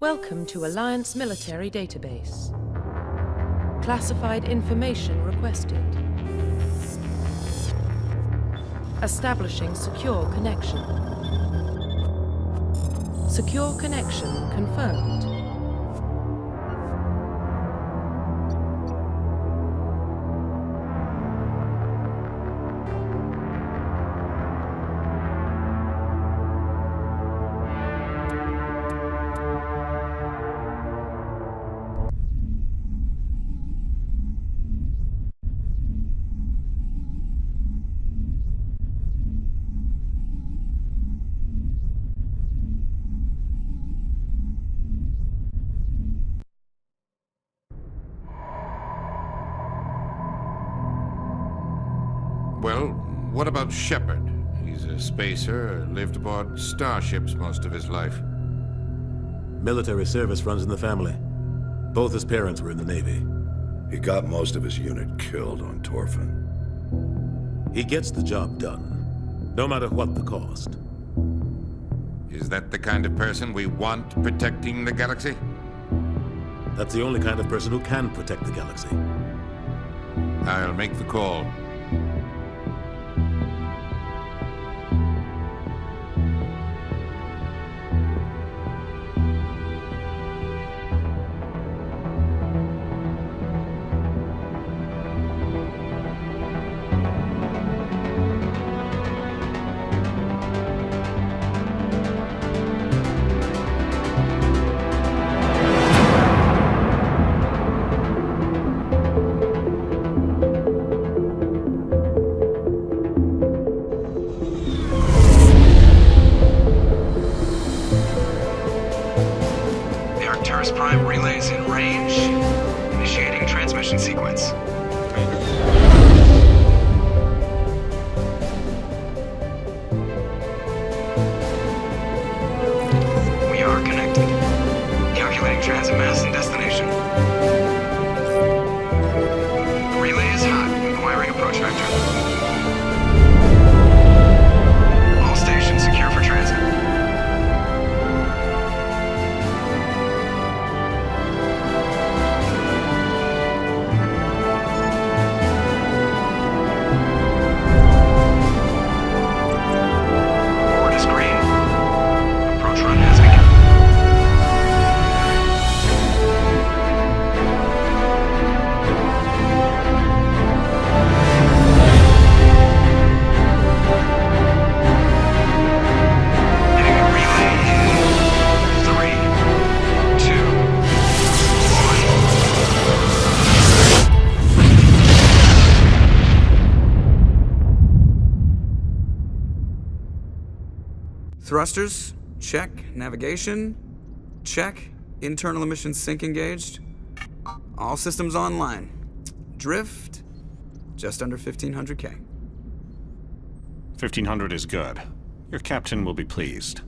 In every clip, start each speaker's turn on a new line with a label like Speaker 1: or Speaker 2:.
Speaker 1: Welcome to Alliance Military Database. Classified information requested. Establishing secure connection. Secure connection confirmed.
Speaker 2: Well, what about Shepard? He's a spacer, lived aboard starships most of his life.
Speaker 3: Military service runs in the family. Both his parents were in the Navy.
Speaker 4: He got most of his unit killed on Torfin.
Speaker 3: He gets the job done, no matter what the cost.
Speaker 2: Is that the kind of person we want protecting the galaxy?
Speaker 3: That's the only kind of person who can protect the galaxy.
Speaker 2: I'll make the call.
Speaker 5: Prime relays in range. Initiating transmission sequence. We are connected. Calculating transit mass and destination. The relay is hot. Acquiring approach vector. All stations secure for transit. Thrusters, check. Navigation, check. Internal emission sync engaged. All systems online. Drift, just under 1500K.
Speaker 6: 1500 is good. Your captain will be pleased.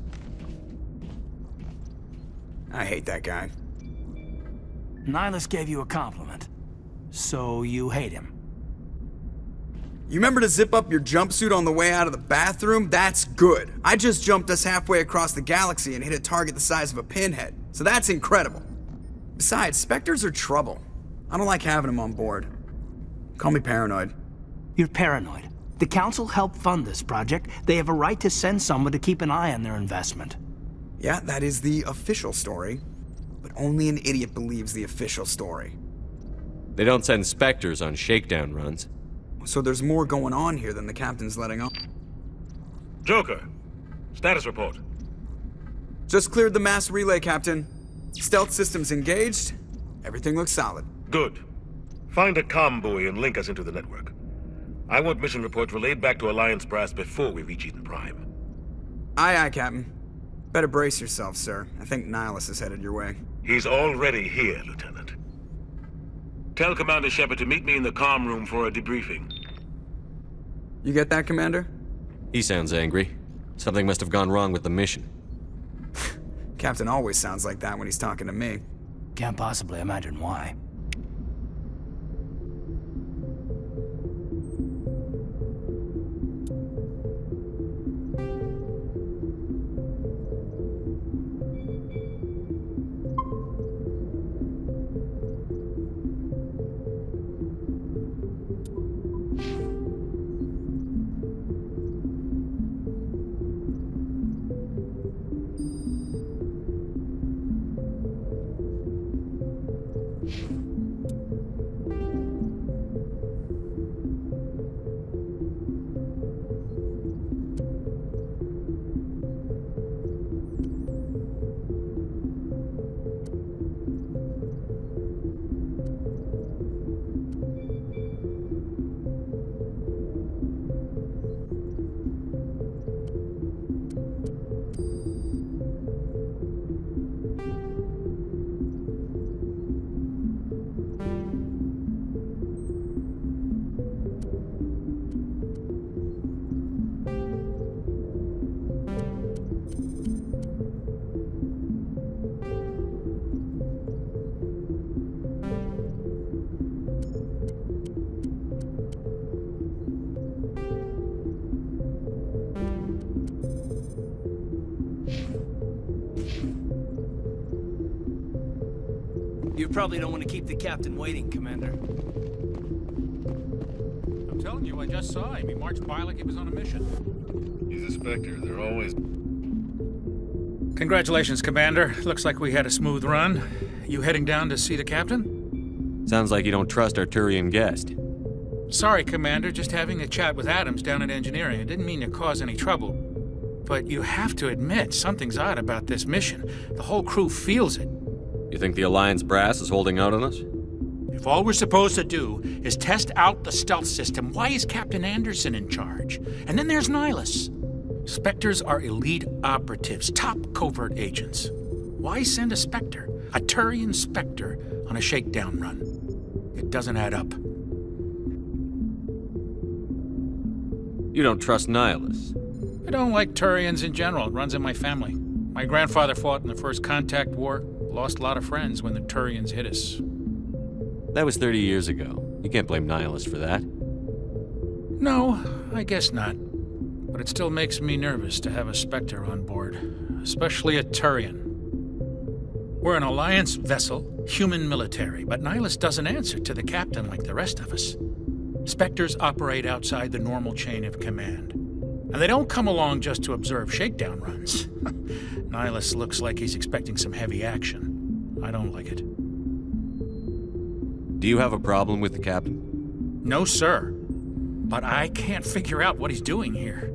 Speaker 5: I hate that guy.
Speaker 7: Nihilus gave you a compliment. So you hate him.
Speaker 5: You remember to zip up your jumpsuit on the way out of the bathroom? That's good. I just jumped us halfway across the galaxy and hit a target the size of a pinhead. So that's incredible. Besides, Spectres are trouble. I don't like having them on board. Call me paranoid.
Speaker 7: You're paranoid. The Council helped fund this project. They have a right to send someone to keep an eye on their investment.
Speaker 5: Yeah, that is the official story. But only an idiot believes the official story.
Speaker 8: They don't send Spectres on shakedown runs.
Speaker 5: So there's more going on here than the captain's letting on.
Speaker 9: Joker, status report.
Speaker 5: Just cleared the mass relay, Captain. Stealth systems engaged. Everything looks solid.
Speaker 9: Good. Find a comm buoy and link us into the network. I want mission reports relayed back to Alliance brass before we reach Eden Prime.
Speaker 5: Aye, aye, Captain. Better brace yourself, sir. I think Nihilus is headed your way.
Speaker 9: He's already here, Lieutenant. Tell Commander Shepard to meet me in the comm room for a debriefing.
Speaker 5: You get that, Commander?
Speaker 8: He sounds angry. Something must have gone wrong with the mission.
Speaker 5: Captain always sounds like that when he's talking to me.
Speaker 7: Can't possibly imagine why. You probably don't want to keep the captain waiting, Commander.
Speaker 10: I'm telling you, I just saw him. He marched by like he was on a mission.
Speaker 9: He's a Spectre. They're always...
Speaker 10: Congratulations, Commander. Looks like we had a smooth run. You heading down to see the captain?
Speaker 8: Sounds like you don't trust our Turian guest.
Speaker 10: Sorry, Commander. Just having a chat with Adams down at engineering. I didn't mean to cause any trouble. But you have to admit, something's odd about this mission. The whole crew feels it.
Speaker 8: You think the Alliance brass is holding out on us?
Speaker 10: If all we're supposed to do is test out the stealth system, why is Captain Anderson in charge? And then there's Nihilus. Spectres are elite operatives, top covert agents. Why send a Spectre, a Turian Spectre, on a shakedown run? It doesn't add up.
Speaker 8: You don't trust Nihilus?
Speaker 10: I don't like Turians in general. It runs in my family. My grandfather fought in the First Contact War. Lost a lot of friends when the Turians hit us.
Speaker 8: That was 30 years ago. You can't blame Nihilus for that.
Speaker 10: No, I guess not. But it still makes me nervous to have a Spectre on board, especially a Turian. We're an Alliance vessel, human military, but Nihilus doesn't answer to the captain like the rest of us. Spectres operate outside the normal chain of command. And they don't come along just to observe shakedown runs. Nihilus looks like he's expecting some heavy action. I don't like it.
Speaker 8: Do you have a problem with the captain?
Speaker 10: No, sir. But I can't figure out what he's doing here.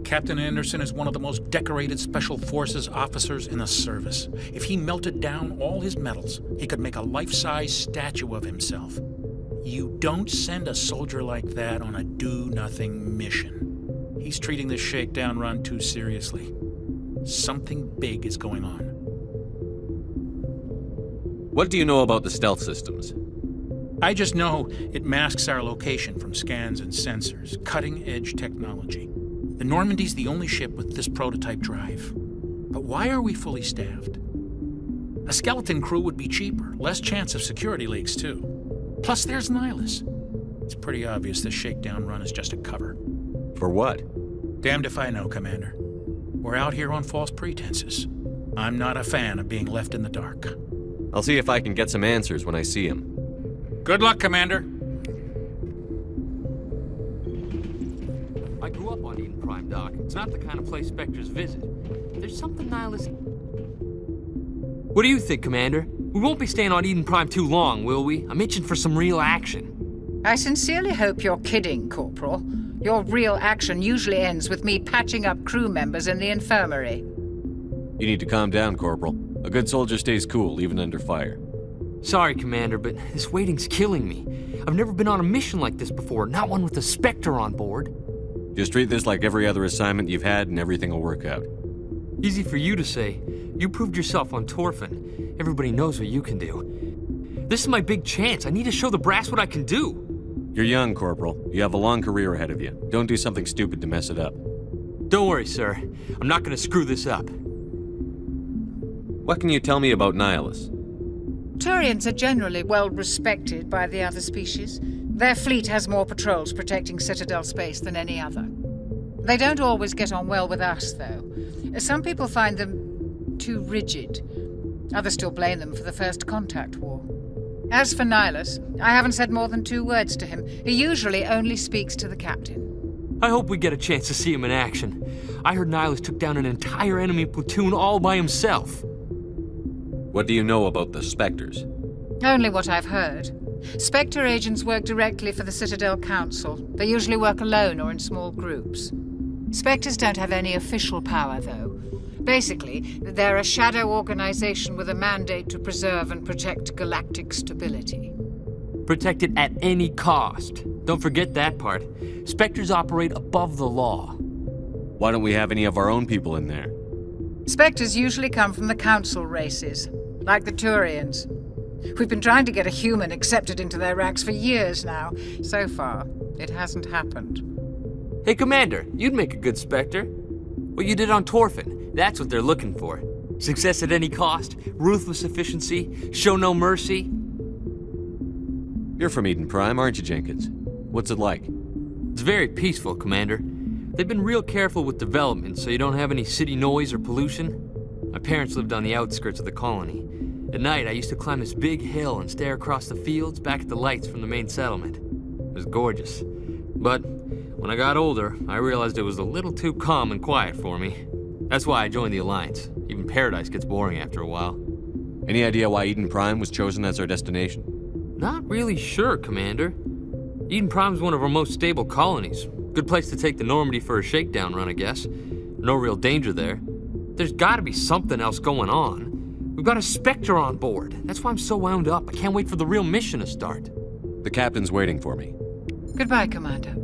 Speaker 10: Captain Anderson is one of the most decorated Special Forces officers in the service. If he melted down all his medals, he could make a life-size statue of himself. You don't send a soldier like that on a do-nothing mission. He's treating this shakedown run too seriously. Something big is going on.
Speaker 8: What do you know about the stealth systems?
Speaker 10: I just know it masks our location from scans and sensors. Cutting-edge technology. The Normandy's the only ship with this prototype drive. But why are we fully staffed? A skeleton crew would be cheaper, less chance of security leaks, too. Plus, there's Nihilus. It's pretty obvious this shakedown run is just a cover.
Speaker 8: For what?
Speaker 10: Damned if I know, Commander. We're out here on false pretenses. I'm not a fan of being left in the dark.
Speaker 8: I'll see if I can get some answers when I see him.
Speaker 10: Good luck, Commander.
Speaker 11: I grew up on Eden Prime, Doc. It's not the kind of place Spectres visit. There's something Nihilus... What do you think, Commander? We won't be staying on Eden Prime too long, will we? I'm itching for some real action.
Speaker 12: I sincerely hope you're kidding, Corporal. Your real action usually ends with me patching up crew members in the infirmary.
Speaker 8: You need to calm down, Corporal. A good soldier stays cool, even under fire.
Speaker 11: Sorry, Commander, but this waiting's killing me. I've never been on a mission like this before, not one with a Spectre on board.
Speaker 8: Just treat this like every other assignment you've had and everything will work out.
Speaker 11: Easy for you to say. You proved yourself on Torfin. Everybody knows what you can do. This is my big chance. I need to show the brass what I can do.
Speaker 8: You're young, Corporal. You have a long career ahead of you. Don't do something stupid to mess it up.
Speaker 11: Don't worry, sir. I'm not gonna screw this up.
Speaker 8: What can you tell me about Nihilus?
Speaker 12: Turians are generally well respected by the other species. Their fleet has more patrols protecting Citadel space than any other. They don't always get on well with us, though. Some people find them too rigid. Others still blame them for the First Contact War. As for Nihilus, I haven't said more than 2 words to him. He usually only speaks to the captain.
Speaker 11: I hope we get a chance to see him in action. I heard Nihilus took down an entire enemy platoon all by himself.
Speaker 8: What do you know about the Spectres?
Speaker 12: Only what I've heard. Spectre agents work directly for the Citadel Council. They usually work alone or in small groups. Spectres don't have any official power, though. Basically, they're a shadow organization with a mandate to preserve and protect galactic stability.
Speaker 11: Protect it at any cost. Don't forget that part. Spectres operate above the law.
Speaker 8: Why don't we have any of our own people in there?
Speaker 12: Spectres usually come from the Council races, like the Turians. We've been trying to get a human accepted into their ranks for years now. So far, it hasn't happened.
Speaker 11: Hey, Commander, you'd make a good Spectre. What you did on Torfin, that's what they're looking for. Success at any cost, ruthless efficiency, show no mercy.
Speaker 8: You're from Eden Prime, aren't you, Jenkins? What's it like?
Speaker 11: It's very peaceful, Commander. They've been real careful with development, so you don't have any city noise or pollution. My parents lived on the outskirts of the colony. At night, I used to climb this big hill and stare across the fields back at the lights from the main settlement. It was gorgeous. But when I got older, I realized it was a little too calm and quiet for me. That's why I joined the Alliance. Even Paradise gets boring after a while.
Speaker 8: Any idea why Eden Prime was chosen as our destination?
Speaker 11: Not really sure, Commander. Eden Prime's one of our most stable colonies. Good place to take the Normandy for a shakedown run, I guess. No real danger there. There's gotta be something else going on. We've got a Spectre on board. That's why I'm so wound up. I can't wait for the real mission to start.
Speaker 8: The captain's waiting for me.
Speaker 12: Goodbye, Commander.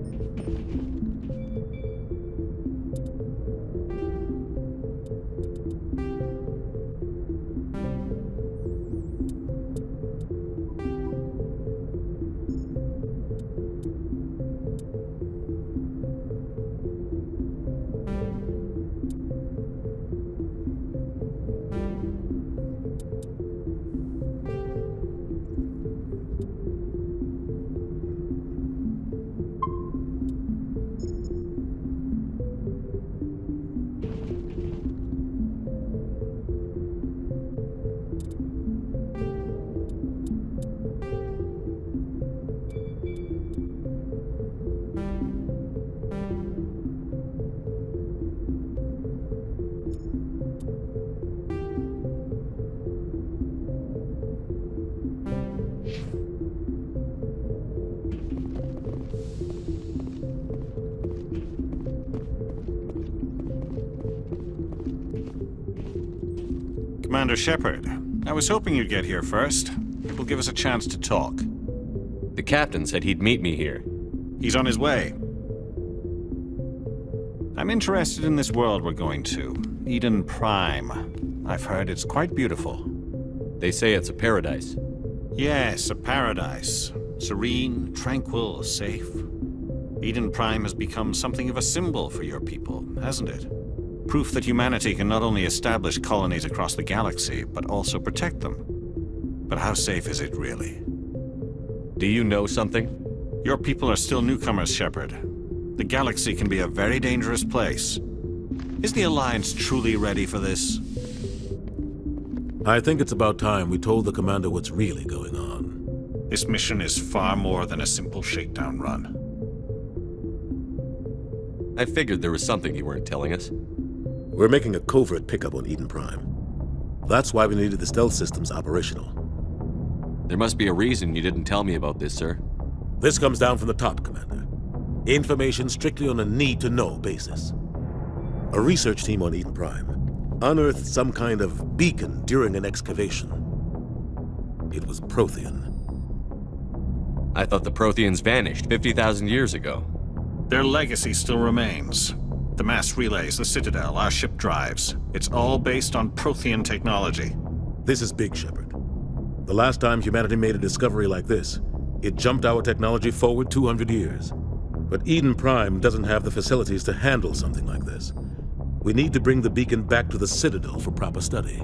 Speaker 6: Commander Shepard, I was hoping you'd get here first. It will give us a chance to talk.
Speaker 8: The captain said he'd meet me here.
Speaker 6: He's on his way. I'm interested in this world we're going to, Eden Prime. I've heard it's quite beautiful.
Speaker 8: They say it's a paradise.
Speaker 6: Yes, a paradise. Serene, tranquil, safe. Eden Prime has become something of a symbol for your people, hasn't it? Proof that humanity can not only establish colonies across the galaxy, but also protect them. But how safe is it really?
Speaker 8: Do you know something?
Speaker 6: Your people are still newcomers, Shepard. The galaxy can be a very dangerous place. Is the Alliance truly ready for this?
Speaker 3: I think it's about time we told the commander what's really going on.
Speaker 6: This mission is far more than a simple shakedown run.
Speaker 8: I figured there was something you weren't telling us.
Speaker 3: We're making a covert pickup on Eden Prime. That's why we needed the stealth systems operational.
Speaker 8: There must be a reason you didn't tell me about this, sir.
Speaker 3: This comes down from the top, Commander. Information strictly on a need-to-know basis. A research team on Eden Prime unearthed some kind of beacon during an excavation. It was Prothean.
Speaker 8: I thought the Protheans vanished 50,000 years ago.
Speaker 6: Their legacy still remains. The mass relays, the Citadel, our ship drives. It's all based on Prothean technology.
Speaker 3: This is big, Shepard. The last time humanity made a discovery like this, it jumped our technology forward 200 years. But Eden Prime doesn't have the facilities to handle something like this. We need to bring the beacon back to the Citadel for proper study.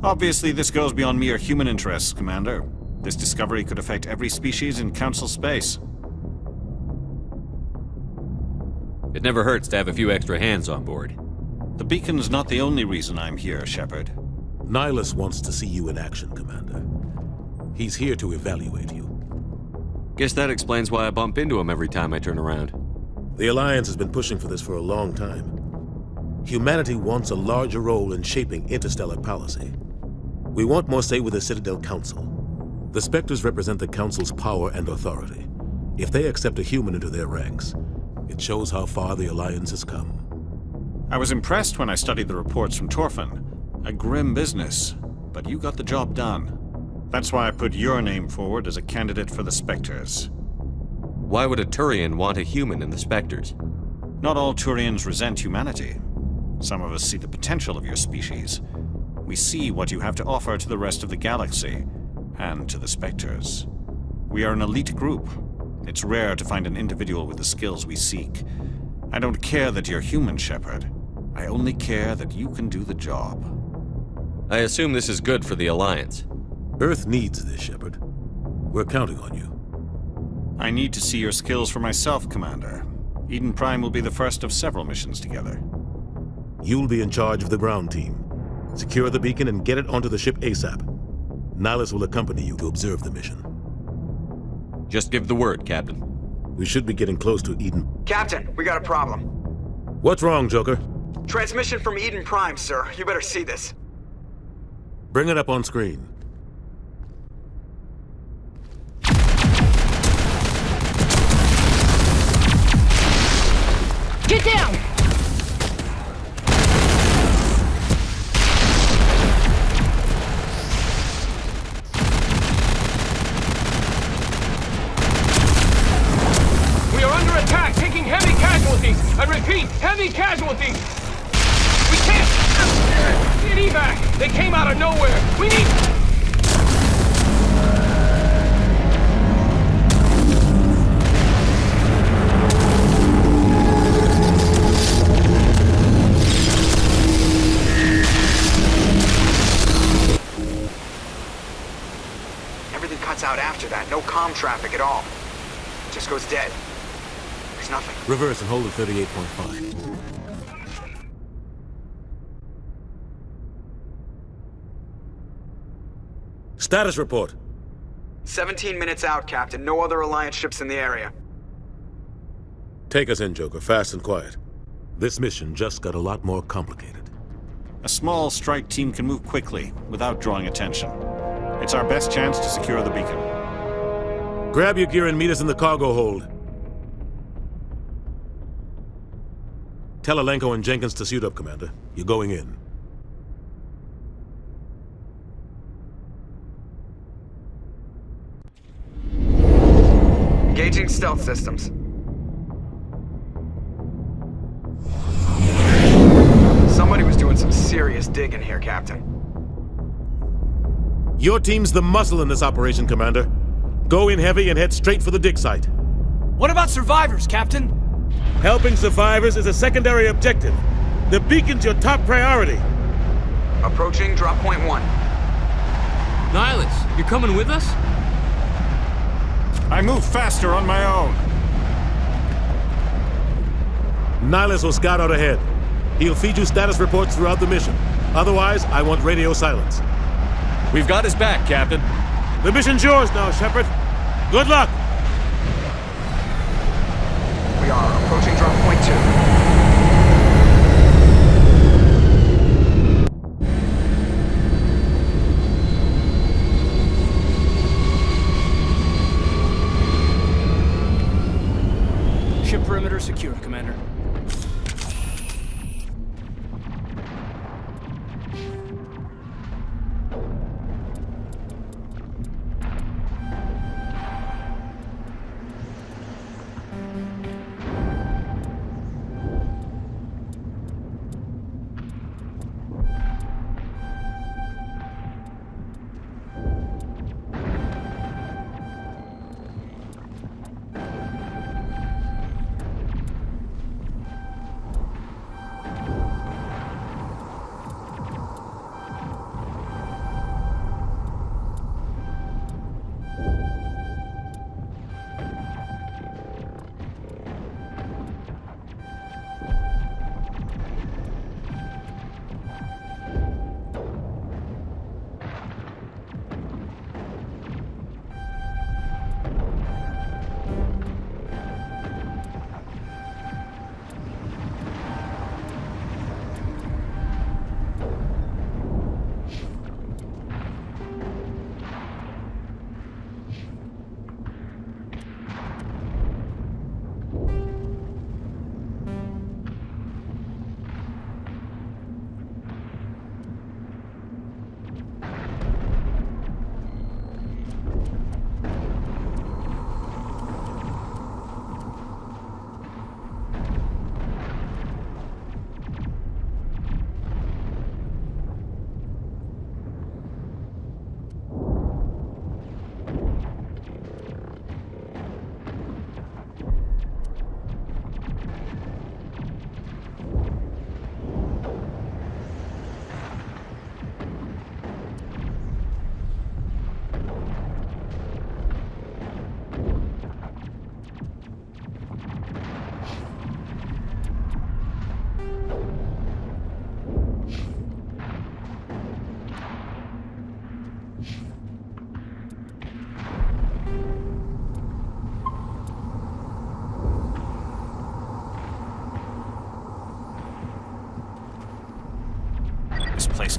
Speaker 6: Obviously, this goes beyond mere human interests, Commander. This discovery could affect every species in Council space.
Speaker 8: It never hurts to have a few extra hands on board.
Speaker 6: The beacon's not the only reason I'm here, Shepard.
Speaker 3: Nihilus wants to see you in action, Commander. He's here to evaluate you.
Speaker 8: Guess that explains why I bump into him every time I turn around.
Speaker 3: The Alliance has been pushing for this for a long time. Humanity wants a larger role in shaping interstellar policy. We want more say with the Citadel Council. The Spectres represent the Council's power and authority. If they accept a human into their ranks, it shows how far the Alliance has come.
Speaker 6: I was impressed when I studied the reports from Torfin. A grim business, but you got the job done. That's why I put your name forward as a candidate for the Spectres.
Speaker 8: Why would a Turian want a human in the Spectres?
Speaker 6: Not all Turians resent humanity. Some of us see the potential of your species. We see what you have to offer to the rest of the galaxy, and to the Spectres. We are an elite group. It's rare to find an individual with the skills we seek. I don't care that you're human, Shepard. I only care that you can do the job.
Speaker 8: I assume this is good for the Alliance.
Speaker 3: Earth needs this, Shepard. We're counting on you.
Speaker 6: I need to see your skills for myself, Commander. Eden Prime will be the first of several missions together.
Speaker 3: You'll be in charge of the ground team. Secure the beacon and get it onto the ship ASAP. Nihilus will accompany you to observe the mission.
Speaker 8: Just give the word, Captain.
Speaker 3: We should be getting close to Eden.
Speaker 5: Captain, we got a problem.
Speaker 3: What's wrong, Joker?
Speaker 5: Transmission from Eden Prime, sir. You better see this.
Speaker 3: Bring it up on screen.
Speaker 13: Get down!
Speaker 11: We are under attack, taking heavy casualties. I repeat, heavy casualties. We can't get evac. They came out of nowhere. We need...
Speaker 5: Everything cuts out after that. No comm traffic at all. It just goes dead. There's nothing.
Speaker 3: Reverse and hold at 38.5. Status report.
Speaker 5: 17 minutes out, Captain. No other Alliance ships in the area.
Speaker 3: Take us in, Joker, fast and quiet. This mission just got a lot more complicated.
Speaker 6: A small strike team can move quickly, without drawing attention. It's our best chance to secure the beacon.
Speaker 3: Grab your gear and meet us in the cargo hold. Tell Alenko and Jenkins to suit up, Commander. You're going in.
Speaker 5: Engaging stealth systems. Somebody was doing some serious digging here, Captain.
Speaker 3: Your team's the muscle in this operation, Commander. Go in heavy and head straight for the dig site.
Speaker 7: What about survivors, Captain?
Speaker 3: Helping survivors is a secondary objective. The beacon's your top priority.
Speaker 5: Approaching drop point 1.
Speaker 11: Nihilus, you're coming with us?
Speaker 6: I move faster on my own.
Speaker 3: Nihilus will scout out ahead. He'll feed you status reports throughout the mission. Otherwise, I want radio silence.
Speaker 8: We've got his back, Captain.
Speaker 3: The mission's yours now, Shepard. Good luck!
Speaker 5: We are approaching drop point 2.
Speaker 7: Ship perimeter secure, Commander.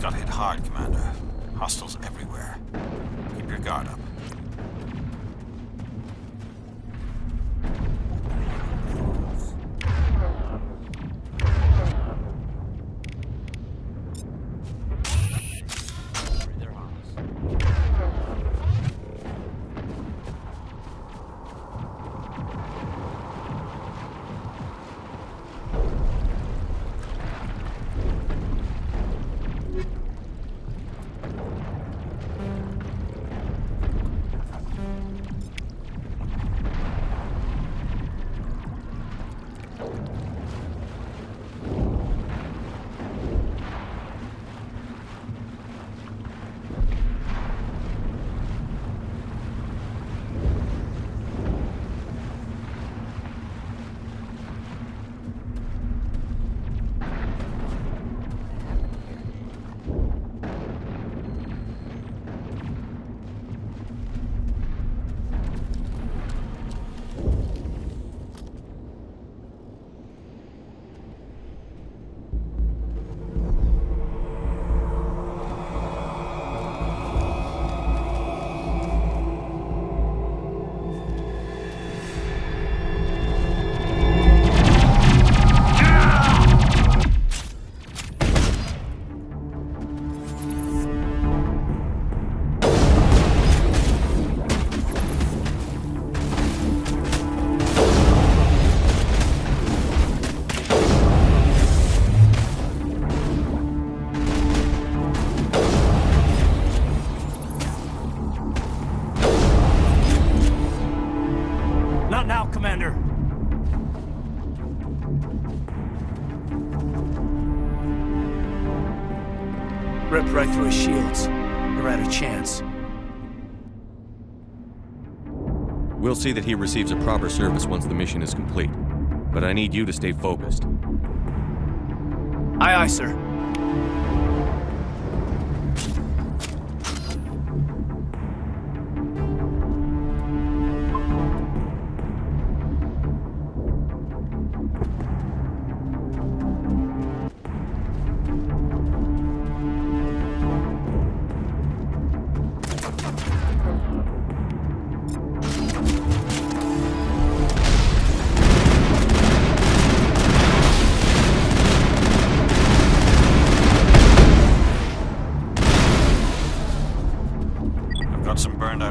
Speaker 6: just got hit hard, Commander. Hostiles everywhere. Keep your guard up.
Speaker 7: Commander. Ripped right through his shields. You're out of chance.
Speaker 8: We'll see that he receives a proper service once the mission is complete. But I need you to stay focused.
Speaker 7: Aye, aye, sir.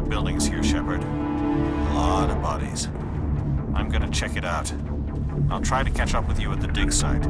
Speaker 6: Buildings here, Shepard. A lot of bodies. I'm gonna check it out. I'll try to catch up with you at the dig site.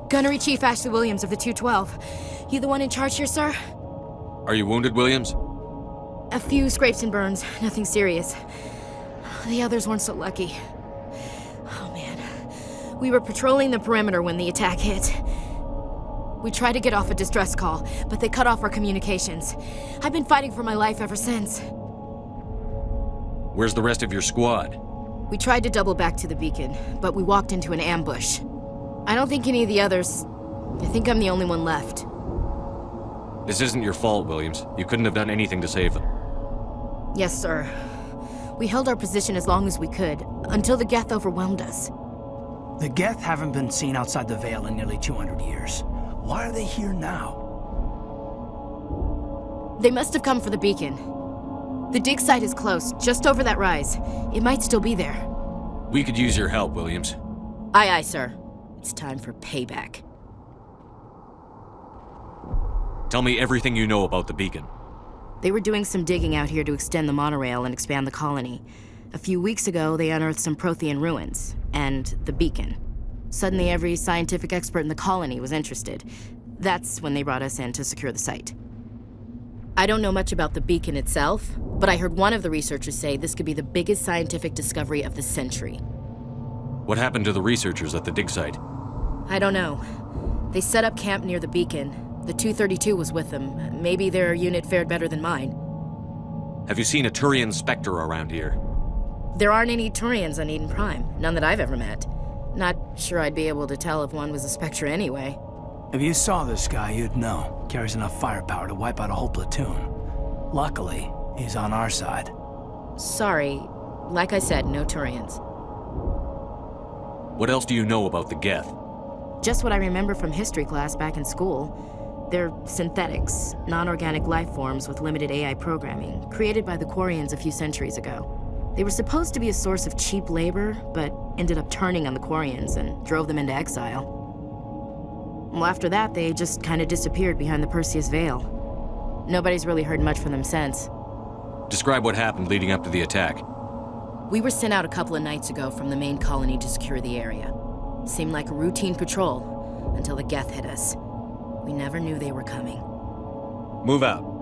Speaker 13: Gunnery Chief Ashley Williams of the 212. You the one in charge here, sir?
Speaker 8: Are you wounded, Williams?
Speaker 13: A few scrapes and burns, nothing serious. The others weren't so lucky. Oh man. We were patrolling the perimeter when the attack hit. We tried to get off a distress call, but they cut off our communications. I've been fighting for my life ever since.
Speaker 8: Where's the rest of your squad?
Speaker 13: We tried to double back to the beacon, but we walked into an ambush. I don't think any of the others... I think I'm the only one left.
Speaker 8: This isn't your fault, Williams. You couldn't have done anything to save them.
Speaker 13: Yes, sir. We held our position as long as we could, until the Geth overwhelmed us.
Speaker 7: The Geth haven't been seen outside the Veil in nearly 200 years. Why are they here now?
Speaker 13: They must have come for the beacon. The dig site is close, just over that rise. It might still be there.
Speaker 8: We could use your help, Williams.
Speaker 13: Aye, aye, sir. It's time for payback.
Speaker 8: Tell me everything you know about the beacon.
Speaker 13: They were doing some digging out here to extend the monorail and expand the colony. A few weeks ago, they unearthed some Prothean ruins, and the beacon. Suddenly, every scientific expert in the colony was interested. That's when they brought us in to secure the site. I don't know much about the beacon itself, but I heard one of the researchers say this could be the biggest scientific discovery of the century.
Speaker 8: What happened to the researchers at the dig site?
Speaker 13: I don't know. They set up camp near the beacon. The 232 was with them. Maybe their unit fared better than mine.
Speaker 8: Have you seen a Turian Spectre around here?
Speaker 13: There aren't any Turians on Eden Prime. None that I've ever met. Not sure I'd be able to tell if one was a Spectre anyway.
Speaker 7: If you saw this guy, you'd know. Carries enough firepower to wipe out a whole platoon. Luckily, he's on our side.
Speaker 13: Sorry. Like I said, no Turians.
Speaker 8: What else do you know about the Geth?
Speaker 13: Just what I remember from history class back in school. They're synthetics, non-organic life forms with limited AI programming, created by the Quarians a few centuries ago. They were supposed to be a source of cheap labor, but ended up turning on the Quarians and drove them into exile. Well, after that, they just kind of disappeared behind the Perseus Veil. Nobody's really heard much from them since.
Speaker 8: Describe what happened leading up to the attack.
Speaker 13: We were sent out a couple of nights ago from the main colony to secure the area. Seemed like a routine patrol, until the Geth hit us. We never knew they were coming.
Speaker 8: Move out.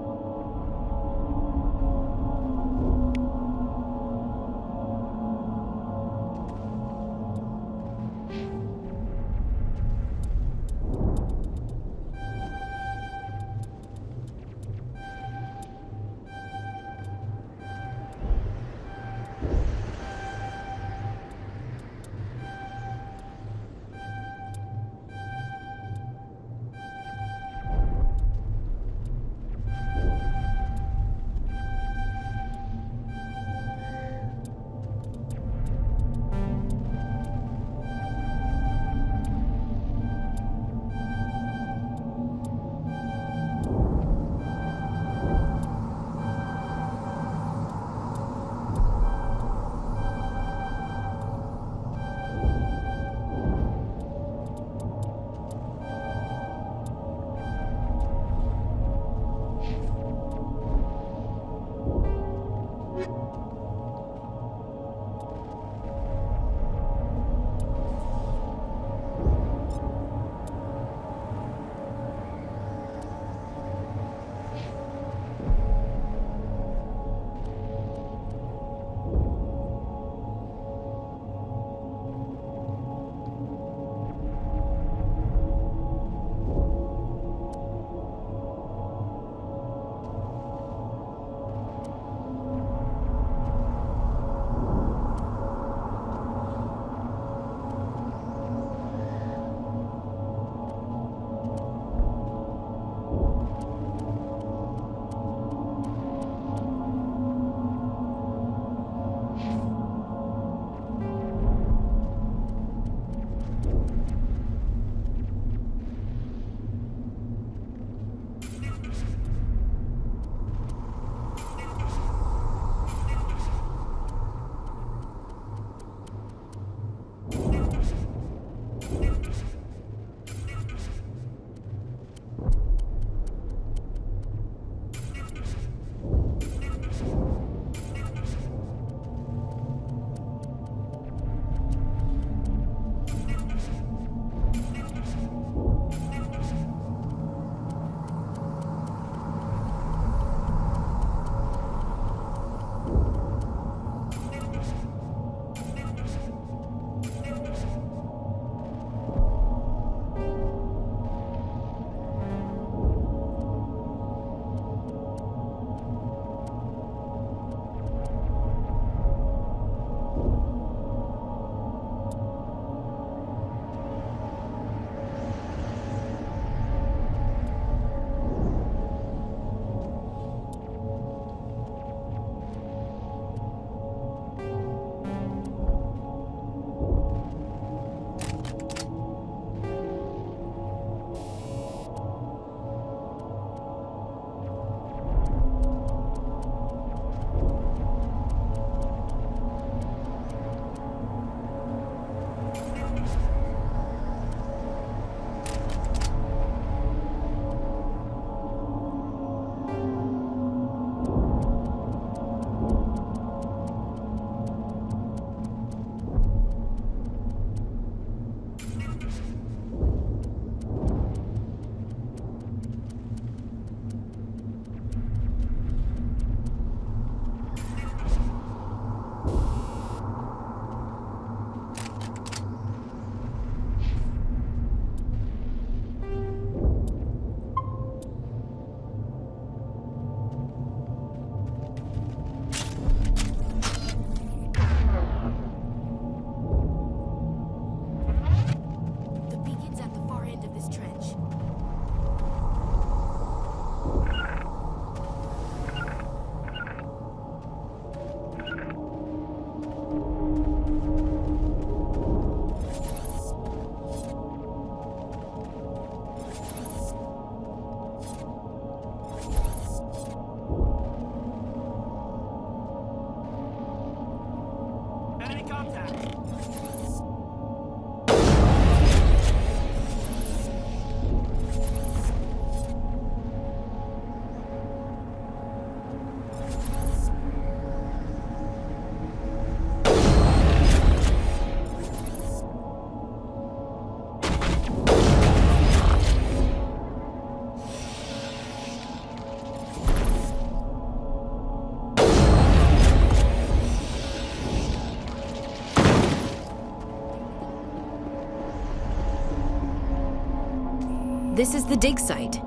Speaker 13: This is the dig site.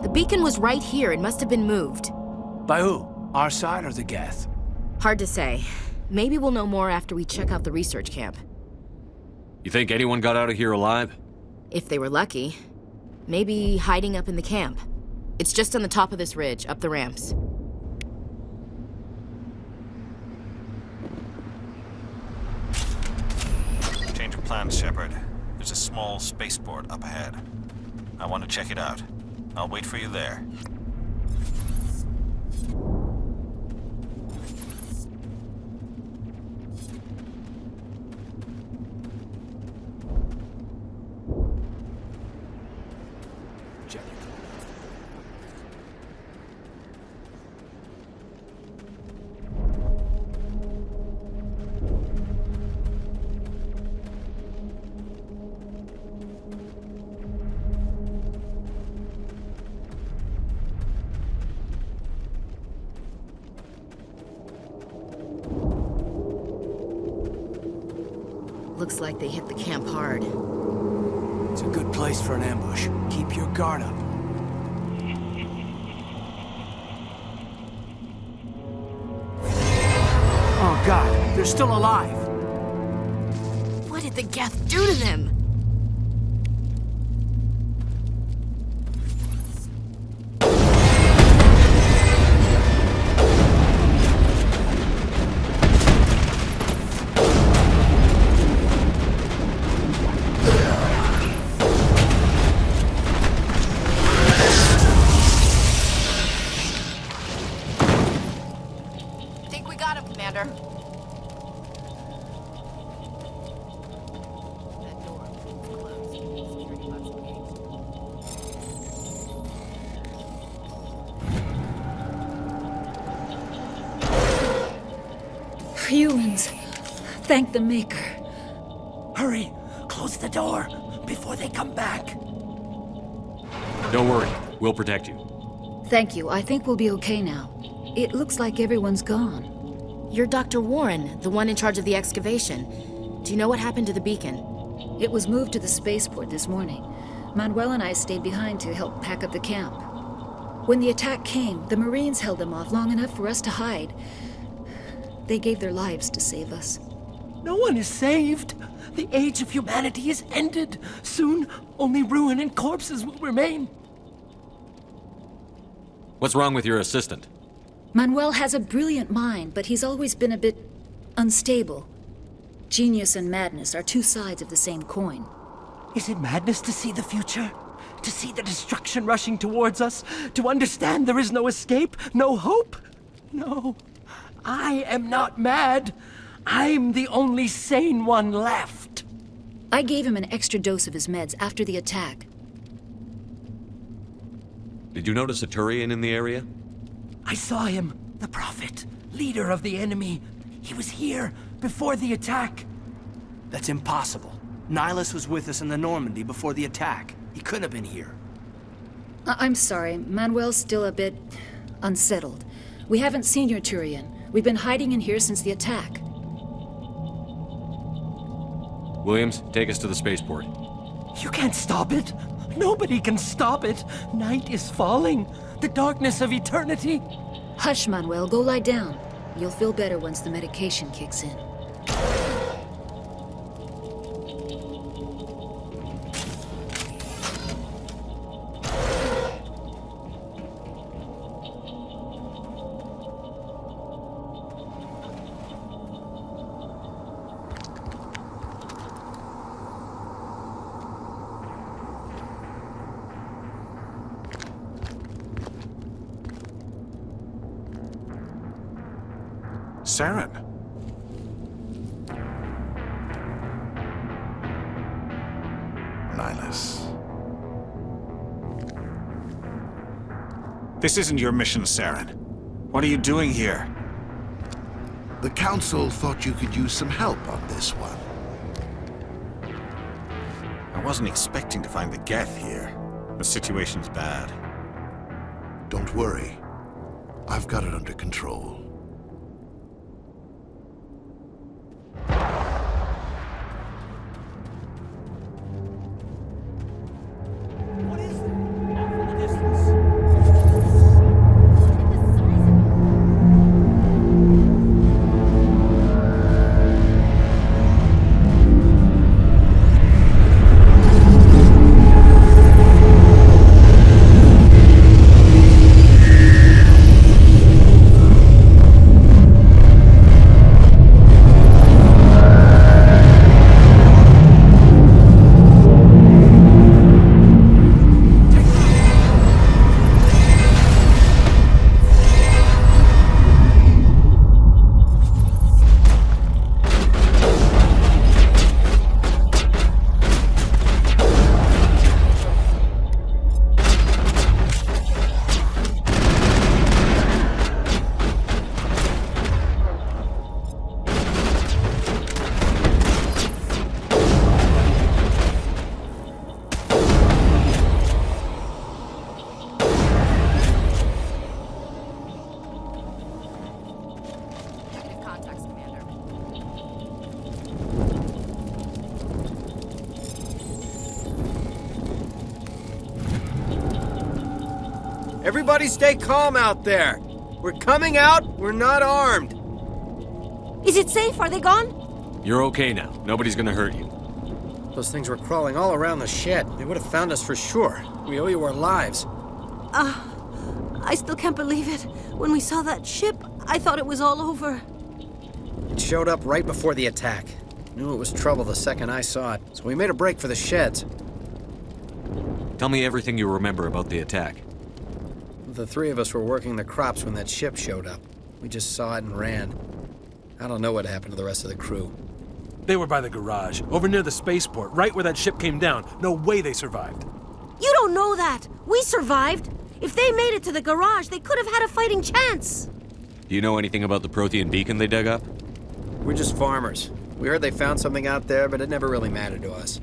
Speaker 13: The beacon was right here. It must have been moved.
Speaker 7: By who? Our side or the Geth?
Speaker 13: Hard to say. Maybe we'll know more after we check out the research camp.
Speaker 8: You think anyone got out of here alive?
Speaker 13: If they were lucky. Maybe hiding up in the camp. It's just on the top of this ridge, up the ramps.
Speaker 6: Change of plans, Shepard. There's a small spaceport up ahead. I want to check it out. I'll wait for you there.
Speaker 13: Looks like they hit the camp hard.
Speaker 7: It's a good place for an ambush. Keep your guard up. Oh God, they're still alive.
Speaker 13: What did the Geth do to them?
Speaker 14: Humans. Thank the Maker.
Speaker 7: Hurry! Close the door before they come back.
Speaker 8: Don't worry. We'll protect you.
Speaker 14: Thank you. I think we'll be okay now. It looks like everyone's gone.
Speaker 13: You're Dr. Warren, the one in charge of the excavation. Do you know what happened to the beacon?
Speaker 14: It was moved to the spaceport this morning. Manuel and I stayed behind to help pack up the camp. When the attack came, the Marines held them off long enough for us to hide. They gave their lives to save us.
Speaker 7: No one is saved. The age of humanity is ended. Soon, only ruin and corpses will remain.
Speaker 8: What's wrong with your assistant?
Speaker 14: Manuel has a brilliant mind, but he's always been a bit unstable. Genius and madness are two sides of the same coin.
Speaker 7: Is it madness to see the future? To see the destruction rushing towards us? To understand there is no escape? No hope? No. I am not mad. I'm the only sane one left.
Speaker 14: I gave him an extra dose of his meds after the attack.
Speaker 8: Did you notice a Turian in the area?
Speaker 7: I saw him, the Prophet, leader of the enemy. He was here before the attack.
Speaker 5: That's impossible. Nihilus was with us in the Normandy before the attack. He couldn't have been here.
Speaker 14: I'm sorry. Manuel's still a bit unsettled. We haven't seen your Turian. We've been hiding in here since the attack.
Speaker 8: Williams, take us to the spaceport.
Speaker 7: You can't stop it. Nobody can stop it. Night is falling. The darkness of eternity.
Speaker 14: Hush, Manuel. Go lie down. You'll feel better once the medication kicks in.
Speaker 6: Saren.
Speaker 4: Nihilus.
Speaker 6: This isn't your mission, Saren. What are you doing here?
Speaker 4: The Council thought you could use some help on this one.
Speaker 6: I wasn't expecting to find the Geth here. The situation's bad.
Speaker 4: Don't worry. I've got it under control.
Speaker 7: What is that? Everybody stay calm out there. We're coming out, we're not armed.
Speaker 15: Is it safe? Are they gone?
Speaker 8: You're okay now. Nobody's gonna hurt you.
Speaker 7: Those things were crawling all around the shed. They would have found us for sure. We owe you our lives.
Speaker 15: I still can't believe it. When we saw that ship, I thought it was all over.
Speaker 7: It showed up right before the attack. Knew it was trouble the second I saw it, so we made a break for the sheds.
Speaker 8: Tell me everything you remember about the attack.
Speaker 7: The three of us were working the crops when that ship showed up. We just saw it and ran. I don't know what happened to the rest of the crew.
Speaker 16: They were by the garage, over near the spaceport, right where that ship came down. No way they survived.
Speaker 15: You don't know that. We survived. If they made it to the garage, they could have had a fighting chance.
Speaker 8: Do you know anything about the Prothean beacon they dug up?
Speaker 7: We're just farmers. We heard they found something out there, but it never really mattered to us.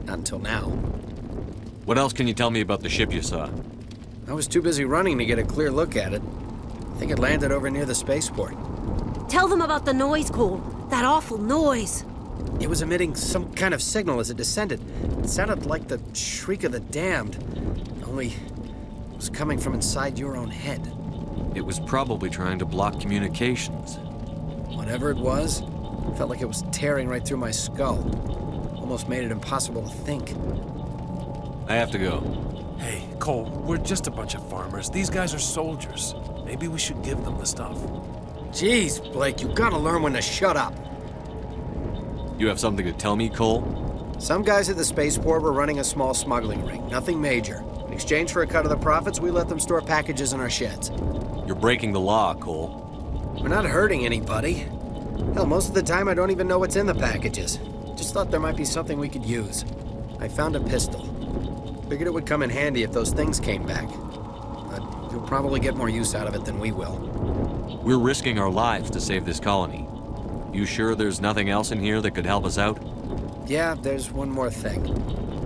Speaker 7: Not until now.
Speaker 8: What else can you tell me about the ship you saw?
Speaker 7: I was too busy running to get a clear look at it. I think it landed over near the spaceport.
Speaker 15: Tell them about the noise, Cole. That awful noise.
Speaker 7: It was emitting some kind of signal as it descended. It sounded like the shriek of the damned. Only it was coming from inside your own head.
Speaker 8: It was probably trying to block communications.
Speaker 7: Whatever it was, it felt like it was tearing right through my skull. Almost made it impossible to think.
Speaker 8: I have to go.
Speaker 16: Hey, Cole, we're just a bunch of farmers. These guys are soldiers. Maybe we should give them the stuff.
Speaker 7: Jeez, Blake, you gotta learn when to shut up.
Speaker 8: You have something to tell me, Cole?
Speaker 7: Some guys at the spaceport were running a small smuggling ring, nothing major. In exchange for a cut of the profits, we let them store packages in our sheds.
Speaker 8: You're breaking the law, Cole.
Speaker 7: We're not hurting anybody. Hell, most of the time I don't even know what's in the packages. Just thought there might be something we could use. I found a pistol. Figured it would come in handy if those things came back. But you'll probably get more use out of it than we will.
Speaker 8: We're risking our lives to save this colony. You sure there's nothing else in here that could help us out?
Speaker 7: Yeah, there's one more thing.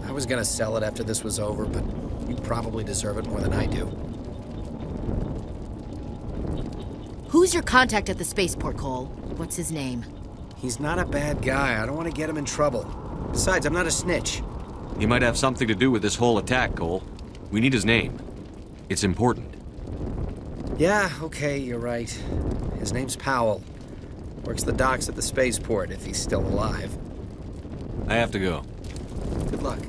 Speaker 7: I was gonna sell it after this was over, but you probably deserve it more than I do.
Speaker 13: Who's your contact at the spaceport, Cole? What's his name?
Speaker 7: He's not a bad guy. I don't want to get him in trouble. Besides, I'm not a snitch.
Speaker 8: He might have something to do with this whole attack, Cole. We need his name. It's important.
Speaker 7: Yeah, okay, you're right. His name's Powell. Works the docks at the spaceport, if he's still alive.
Speaker 8: I have to go.
Speaker 7: Good luck.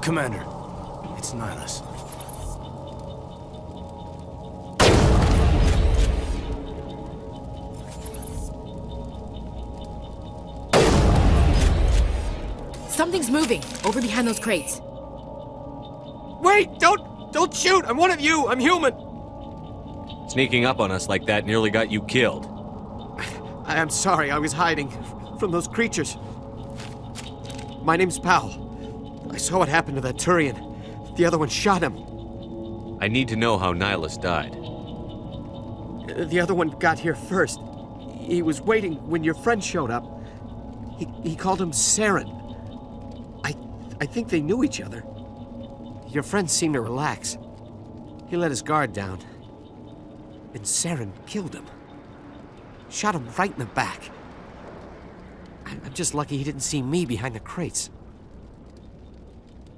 Speaker 16: Commander, it's Nihilus.
Speaker 13: Something's moving, over behind those crates.
Speaker 7: Wait! Don't shoot! I'm one of you! I'm human!
Speaker 8: Sneaking up on us like that nearly got you killed.
Speaker 7: I'm sorry, I was hiding from those creatures. My name's Powell. I saw what happened to that Turian. The other one shot him.
Speaker 8: I need to know how Nihilus died.
Speaker 7: The other one got here first. He was waiting when your friend showed up. He called him Saren. I think they knew each other. Your friend seemed to relax. He let his guard down. And Saren killed him. Shot him right in the back. I'm just lucky he didn't see me behind the crates.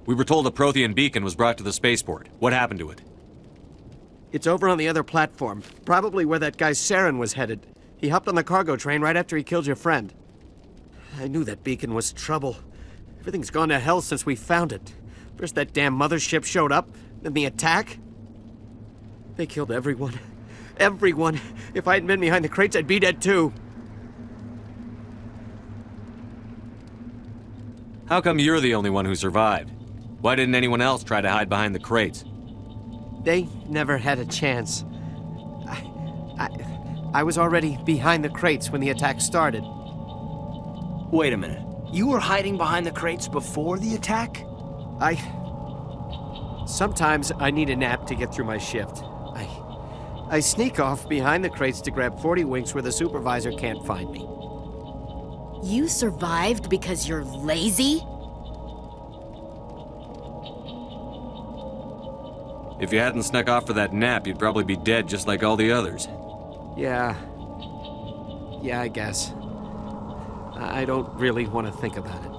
Speaker 8: We were told a Prothean beacon was brought to the spaceport. What happened to it?
Speaker 7: It's over on the other platform, probably where that guy Saren was headed. He hopped on the cargo train right after he killed your friend. I knew that beacon was trouble. Everything's gone to hell since we found it. First that damn mothership showed up, then the attack. They killed everyone. Everyone. If I hadn't been behind the crates, I'd be dead too.
Speaker 8: How come you're the only one who survived? Why didn't anyone else try to hide behind the crates?
Speaker 7: They never had a chance. I was already behind the crates when the attack started.
Speaker 17: Wait a minute. You were hiding behind the crates before the attack?
Speaker 7: Sometimes I need a nap to get through my shift. I sneak off behind the crates to grab 40 winks where the supervisor can't find me.
Speaker 13: You survived because you're lazy?
Speaker 8: If you hadn't snuck off for that nap, you'd probably be dead just like all the others.
Speaker 7: Yeah, I guess. I don't really want to think about it.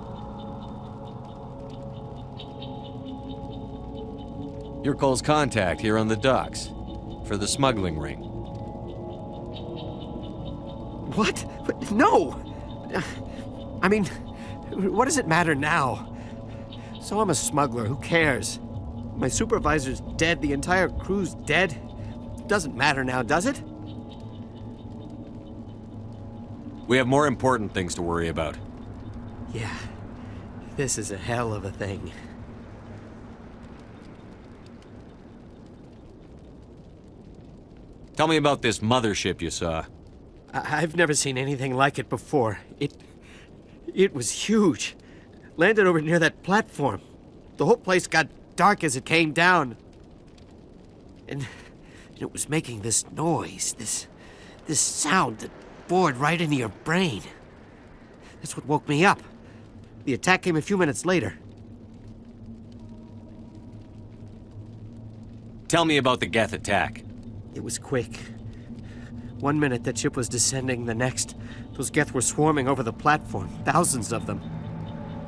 Speaker 8: You're Cole's contact here on the docks for the smuggling ring.
Speaker 7: What? No! I mean, what does it matter now? So I'm a smuggler, who cares? My supervisor's dead, the entire crew's dead. Doesn't matter now, does it?
Speaker 8: We have more important things to worry about.
Speaker 7: Yeah, this is a hell of a thing.
Speaker 8: Tell me about this mothership you saw.
Speaker 7: I've never seen anything like it before. It was huge. Landed over near that platform. The whole place got dark as it came down. And it was making this noise, this sound that bored right into your brain. That's what woke me up. The attack came a few minutes later.
Speaker 8: Tell me about the Geth attack.
Speaker 7: It was quick. 1 minute that ship was descending, the next, those Geth were swarming over the platform, thousands of them.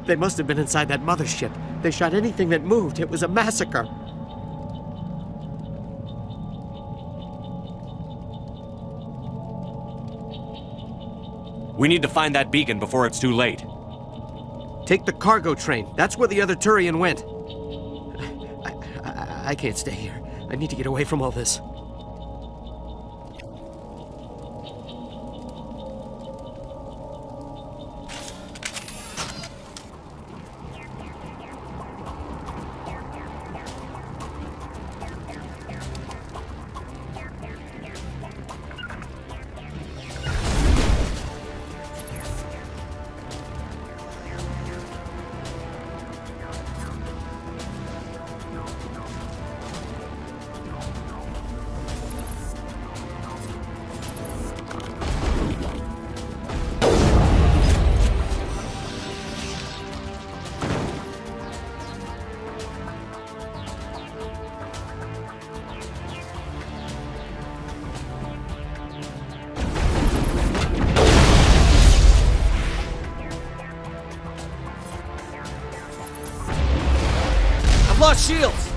Speaker 7: They must have been inside that mothership. They shot anything that moved. It was a massacre.
Speaker 8: We need to find that beacon before it's too late.
Speaker 7: Take the cargo train. That's where the other Turian went. I can't stay here. I need to get away from all this.
Speaker 17: Lost shields!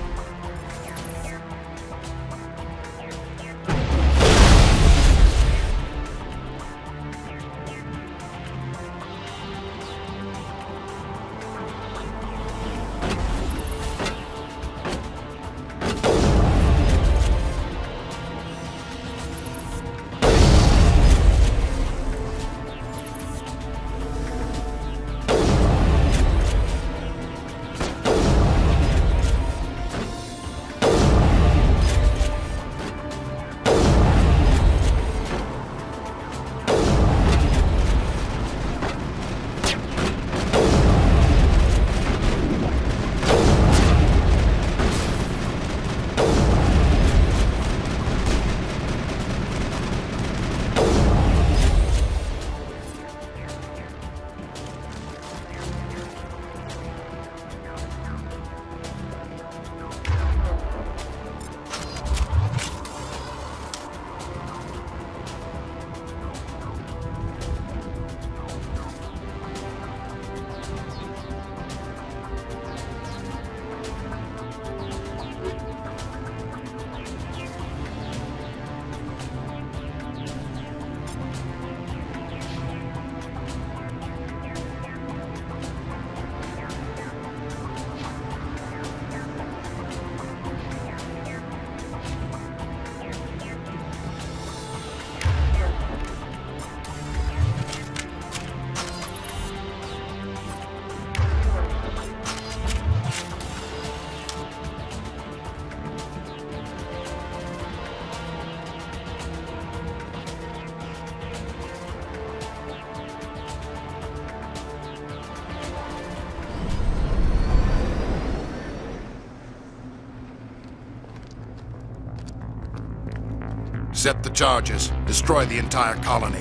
Speaker 4: Set the charges. Destroy the entire colony.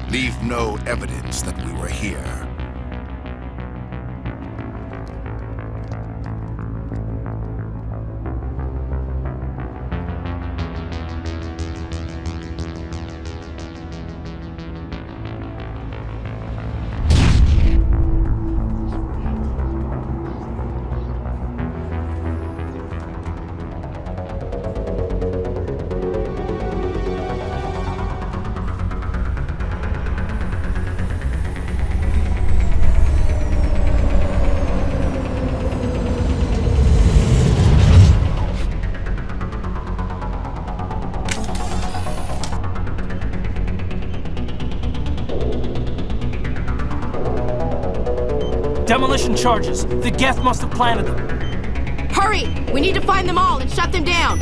Speaker 4: Leave no evidence that we were here.
Speaker 17: Demolition charges. The Geth must have planted them.
Speaker 13: Hurry! We need to find them all and shut them down!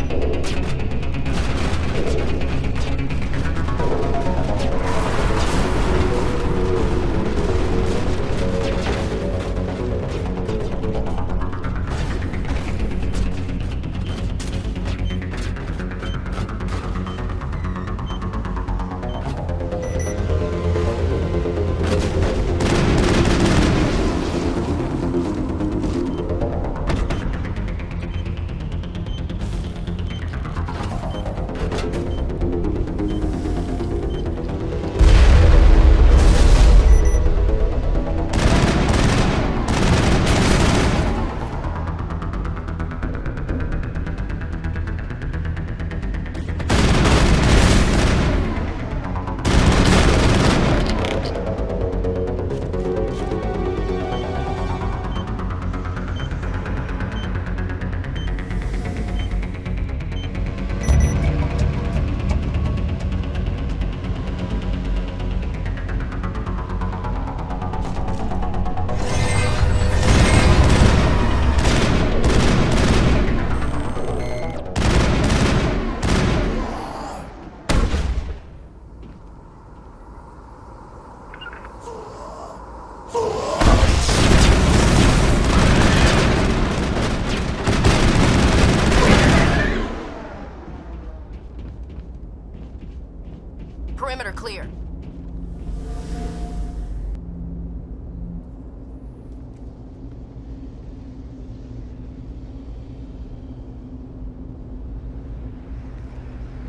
Speaker 13: Perimeter clear.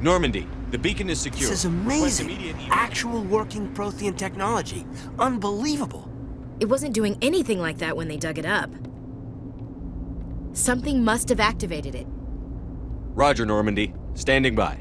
Speaker 8: Normandy, the beacon is secure.
Speaker 17: This is amazing. Actual working Prothean technology. Unbelievable.
Speaker 13: It wasn't doing anything like that when they dug it up. Something must have activated it.
Speaker 8: Roger, Normandy. Standing by.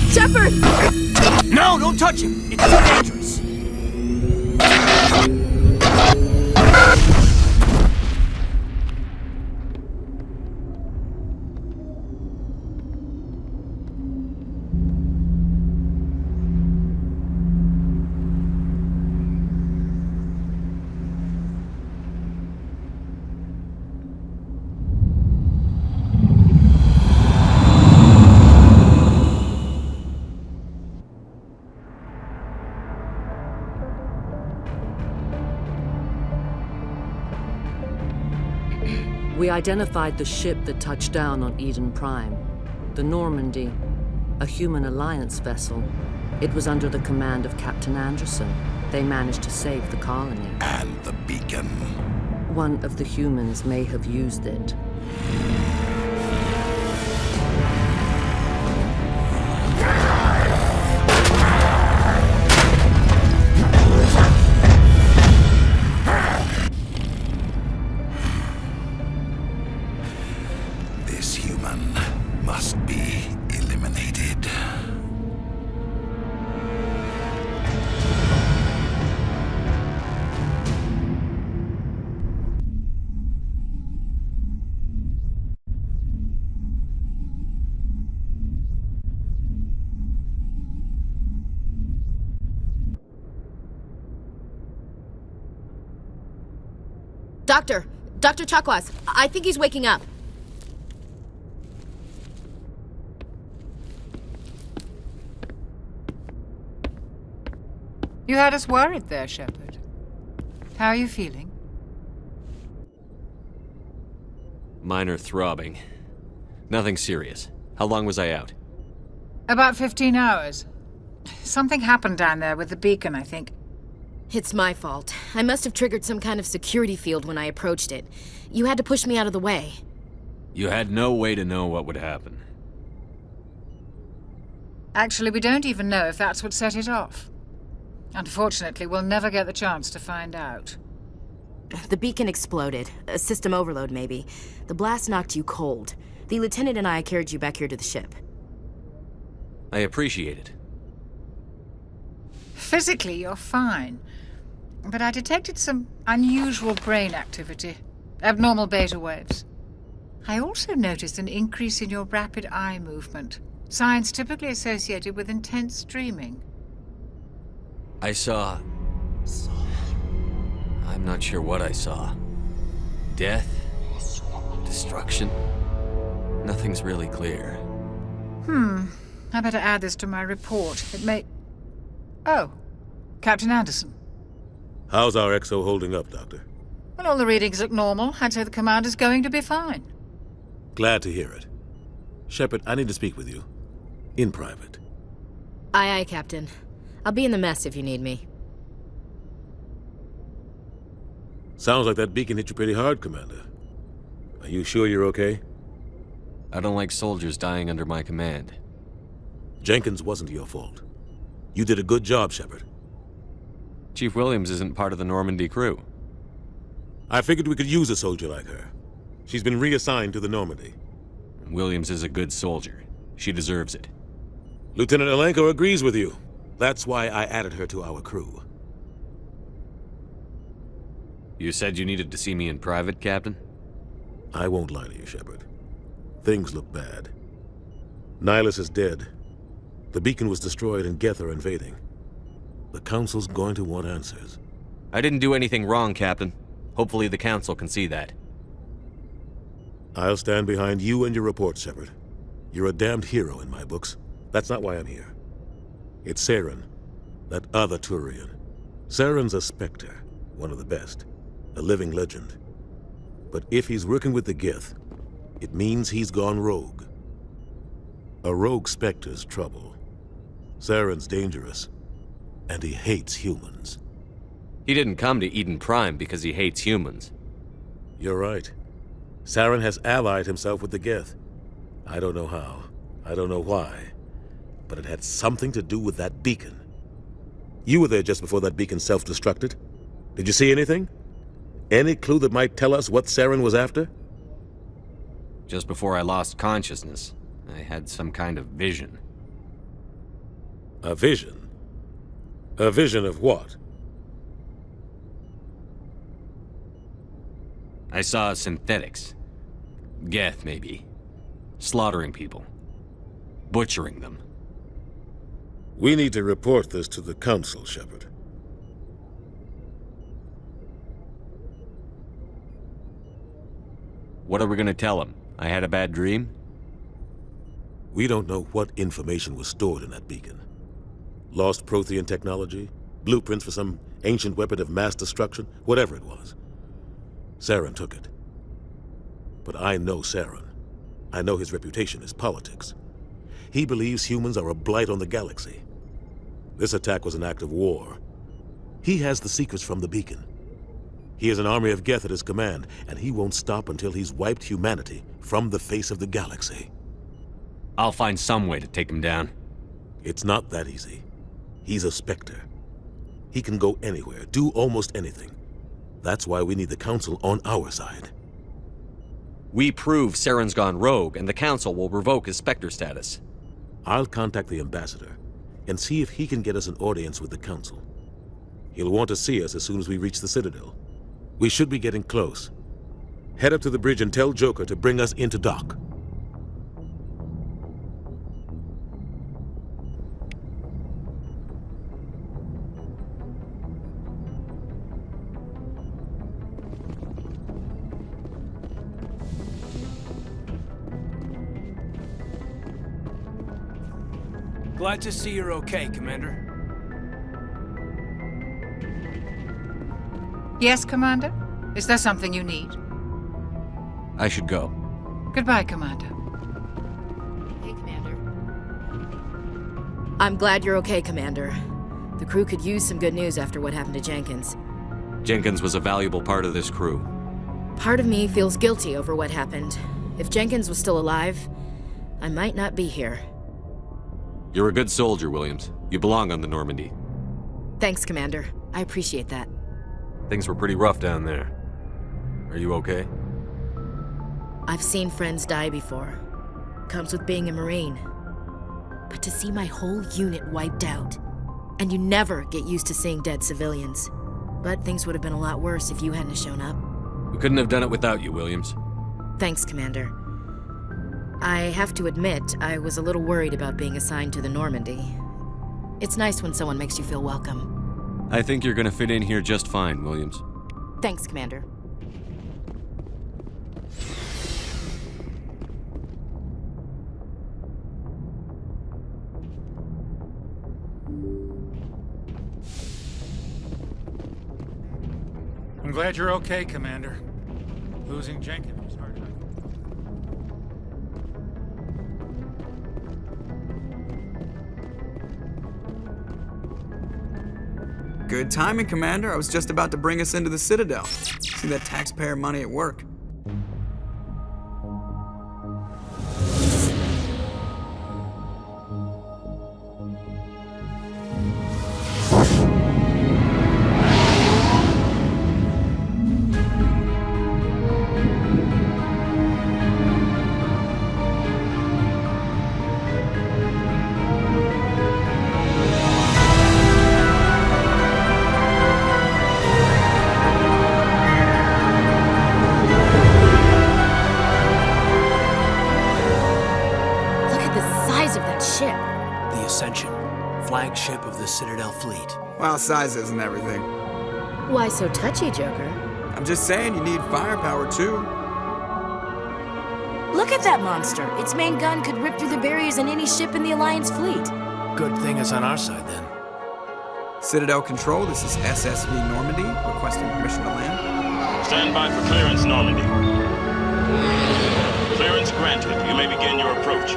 Speaker 13: Shepard!
Speaker 17: No, don't touch him! It's too dangerous!
Speaker 18: We identified the ship that touched down on Eden Prime, the Normandy, a human alliance vessel. It was under the command of Captain Anderson. They managed to save the colony.
Speaker 4: And the beacon.
Speaker 18: One of the humans may have used it.
Speaker 4: This human must be eliminated.
Speaker 13: Doctor Chakwas, I think he's waking up.
Speaker 12: You had us worried there, Shepard. How are you feeling?
Speaker 8: Minor throbbing. Nothing serious. How long was I out?
Speaker 12: About 15 hours. Something happened down there with the beacon, I think.
Speaker 13: It's my fault. I must have triggered some kind of security field when I approached it. You had to push me out of the way.
Speaker 8: You had no way to know what would happen.
Speaker 12: Actually, we don't even know if that's what set it off. Unfortunately, we'll never get the chance to find out.
Speaker 13: The beacon exploded. A system overload, maybe. The blast knocked you cold. The lieutenant and I carried you back here to the ship.
Speaker 8: I appreciate it.
Speaker 12: Physically, you're fine. But I detected some unusual brain activity. Abnormal beta waves. I also noticed an increase in your rapid eye movement. Signs typically associated with intense dreaming.
Speaker 8: I saw... I'm not sure what I saw. Death? Destruction? Nothing's really clear.
Speaker 12: I better add this to my report. It may... Oh, Captain Anderson.
Speaker 3: How's our XO holding up, Doctor?
Speaker 12: Well, all the readings look normal. I'd say the commander's going to be fine.
Speaker 3: Glad to hear it. Shepard, I need to speak with you. In private.
Speaker 13: Aye, Captain. I'll be in the mess if you need me.
Speaker 3: Sounds like that beacon hit you pretty hard, Commander. Are you sure you're okay?
Speaker 8: I don't like soldiers dying under my command.
Speaker 3: Jenkins wasn't your fault. You did a good job, Shepard.
Speaker 8: Chief Williams isn't part of the Normandy crew.
Speaker 3: I figured we could use a soldier like her. She's been reassigned to the Normandy.
Speaker 8: Williams is a good soldier. She deserves it.
Speaker 3: Lieutenant Alenko agrees with you. That's why I added her to our crew.
Speaker 8: You said you needed to see me in private, Captain?
Speaker 3: I won't lie to you, Shepard. Things look bad. Nihilus is dead. The beacon was destroyed and Geth are invading. The Council's going to want answers.
Speaker 8: I didn't do anything wrong, Captain. Hopefully the Council can see that.
Speaker 3: I'll stand behind you and your report, Shepard. You're a damned hero in my books. That's not why I'm here. It's Saren, that other Turian. Saren's a Spectre, one of the best. A living legend. But if he's working with the Geth, it means he's gone rogue. A rogue Spectre's trouble. Saren's dangerous, and he hates humans.
Speaker 8: He didn't come to Eden Prime because he hates humans.
Speaker 3: You're right. Saren has allied himself with the Geth. I don't know how. I don't know why. But it had something to do with that beacon. You were there just before that beacon self-destructed. Did you see anything? Any clue that might tell us what Saren was after?
Speaker 8: Just before I lost consciousness, I had some kind of vision.
Speaker 3: A vision? A vision of what?
Speaker 8: I saw synthetics. Geth, maybe. Slaughtering people. Butchering them.
Speaker 3: We need to report this to the Council, Shepard.
Speaker 8: What are we gonna tell him? I had a bad dream?
Speaker 3: We don't know what information was stored in that beacon. Lost Prothean technology? Blueprints for some ancient weapon of mass destruction? Whatever it was. Saren took it. But I know Saren. I know his reputation is politics. He believes humans are a blight on the galaxy. This attack was an act of war. He has the secrets from the beacon. He has an army of Geth at his command, and he won't stop until he's wiped humanity from the face of the galaxy.
Speaker 8: I'll find some way to take him down.
Speaker 3: It's not that easy. He's a Spectre. He can go anywhere, do almost anything. That's why we need the Council on our side.
Speaker 8: We prove Saren's gone rogue, and the Council will revoke his Spectre status.
Speaker 3: I'll contact the Ambassador and see if he can get us an audience with the Council. He'll want to see us as soon as we reach the Citadel. We should be getting close. Head up to the bridge and tell Joker to bring us into dock.
Speaker 17: Glad to see you're okay, Commander.
Speaker 12: Yes, Commander? Is there something you need?
Speaker 8: I should go.
Speaker 12: Goodbye, Commander.
Speaker 13: Hey, Commander. I'm glad you're okay, Commander. The crew could use some good news after what happened to Jenkins.
Speaker 8: Jenkins was a valuable part of this crew.
Speaker 13: Part of me feels guilty over what happened. If Jenkins was still alive, I might not be here.
Speaker 8: You're a good soldier, Williams. You belong on the Normandy.
Speaker 13: Thanks, Commander. I appreciate that.
Speaker 8: Things were pretty rough down there. Are you okay?
Speaker 13: I've seen friends die before. Comes with being a Marine. But to see my whole unit wiped out, and you never get used to seeing dead civilians. But things would have been a lot worse if you hadn't shown up.
Speaker 8: We couldn't have done it without you, Williams.
Speaker 13: Thanks, Commander. I have to admit, I was a little worried about being assigned to the Normandy. It's nice when someone makes you feel welcome.
Speaker 8: I think you're gonna fit in here just fine, Williams.
Speaker 13: Thanks, Commander.
Speaker 10: I'm glad you're okay, Commander. Losing Jenkins was hard.
Speaker 5: Good timing, Commander. I was just about to bring us into the Citadel. See that taxpayer money at work.
Speaker 17: Flagship of the Citadel fleet.
Speaker 5: Well, size isn't everything.
Speaker 13: Why so touchy, Joker?
Speaker 5: I'm just saying you need firepower, too.
Speaker 13: Look at that monster. Its main gun could rip through the barriers in any ship in the Alliance fleet.
Speaker 17: Good thing it's on our side, then.
Speaker 5: Citadel Control, this is SSV Normandy, requesting permission to land.
Speaker 19: Stand by for clearance, Normandy. Clearance granted. You may begin your approach.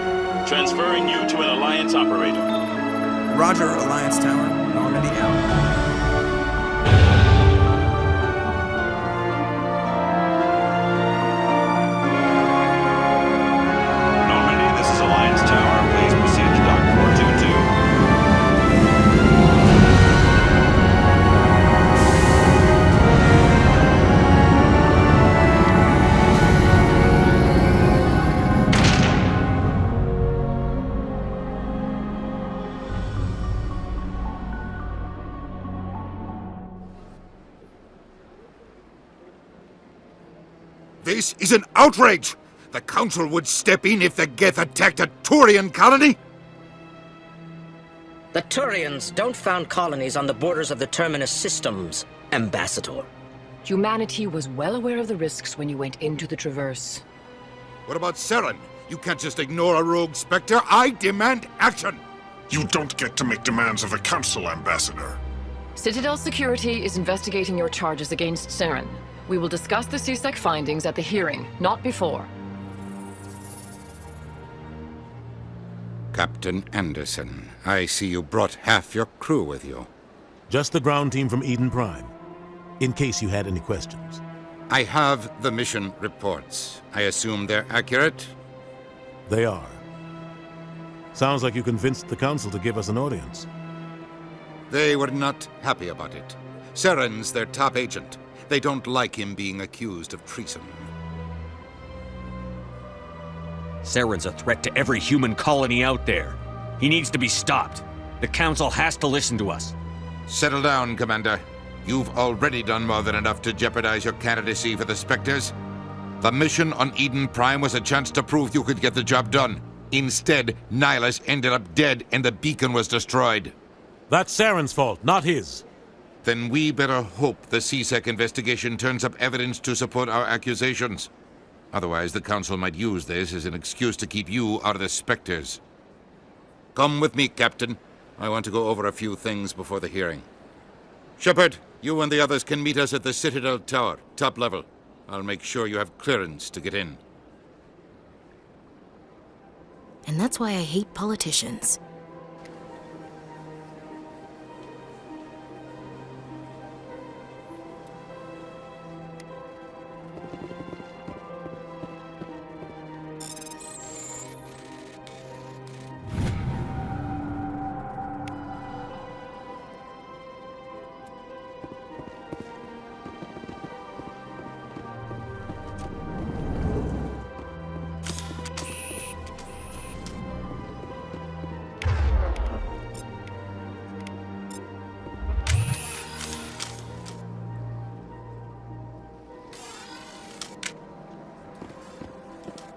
Speaker 19: Transferring you to an Alliance operator.
Speaker 5: Roger, Alliance Tower. Normandy out.
Speaker 4: This is an outrage! The Council would step in if the Geth attacked a Turian colony?
Speaker 20: The Turians don't found colonies on the borders of the Terminus systems, Ambassador.
Speaker 21: Humanity was well aware of the risks when you went into the Traverse.
Speaker 4: What about Saren? You can't just ignore a rogue Spectre. I demand action!
Speaker 22: You don't get to make demands of the Council, Ambassador.
Speaker 21: Citadel Security is investigating your charges against Saren. We will discuss the CSEC findings at the hearing, not before.
Speaker 2: Captain Anderson, I see you brought half your crew with you.
Speaker 3: Just the ground team from Eden Prime, in case you had any questions.
Speaker 2: I have the mission reports. I assume they're accurate?
Speaker 3: They are. Sounds like you convinced the Council to give us an audience.
Speaker 2: They were not happy about it. Saren's their top agent. They don't like him being accused of treason.
Speaker 23: Saren's a threat to every human colony out there. He needs to be stopped. The Council has to listen to us.
Speaker 2: Settle down, Commander. You've already done more than enough to jeopardize your candidacy for the Spectres. The mission on Eden Prime was a chance to prove you could get the job done. Instead, Nihilus ended up dead and the beacon was destroyed.
Speaker 3: That's Saren's fault, not his.
Speaker 2: Then we better hope the CSEC investigation turns up evidence to support our accusations. Otherwise, the Council might use this as an excuse to keep you out of the Spectres. Come with me, Captain. I want to go over a few things before the hearing. Shepard, you and the others can meet us at the Citadel Tower, top level. I'll make sure you have clearance to get in.
Speaker 13: And that's why I hate politicians.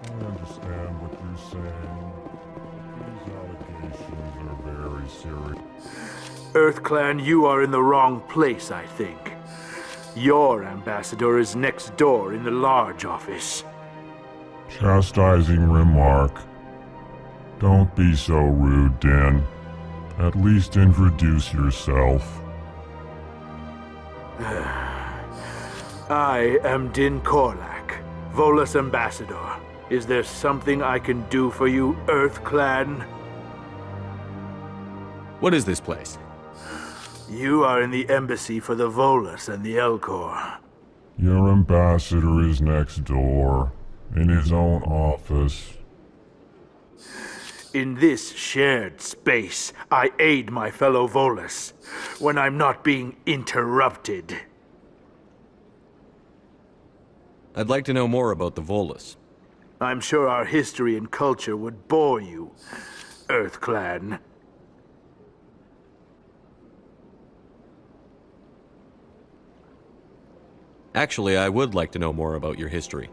Speaker 1: I understand what you're saying. These allegations are very serious.
Speaker 9: EarthClan, you are in the wrong place, I think. Your ambassador is next door in the large office.
Speaker 1: Chastising remark. Don't be so rude, Din. At least introduce yourself.
Speaker 9: I am Din Korlak, Volus ambassador. Is there something I can do for you, EarthClan?
Speaker 23: What is this place?
Speaker 9: You are in the embassy for the Volus and the Elcor.
Speaker 1: Your ambassador is next door, in his own office.
Speaker 9: In this shared space, I aid my fellow Volus when I'm not being interrupted.
Speaker 23: I'd like to know more about the Volus.
Speaker 9: I'm sure our history and culture would bore you, EarthClan.
Speaker 23: Actually, I would like to know more about your history.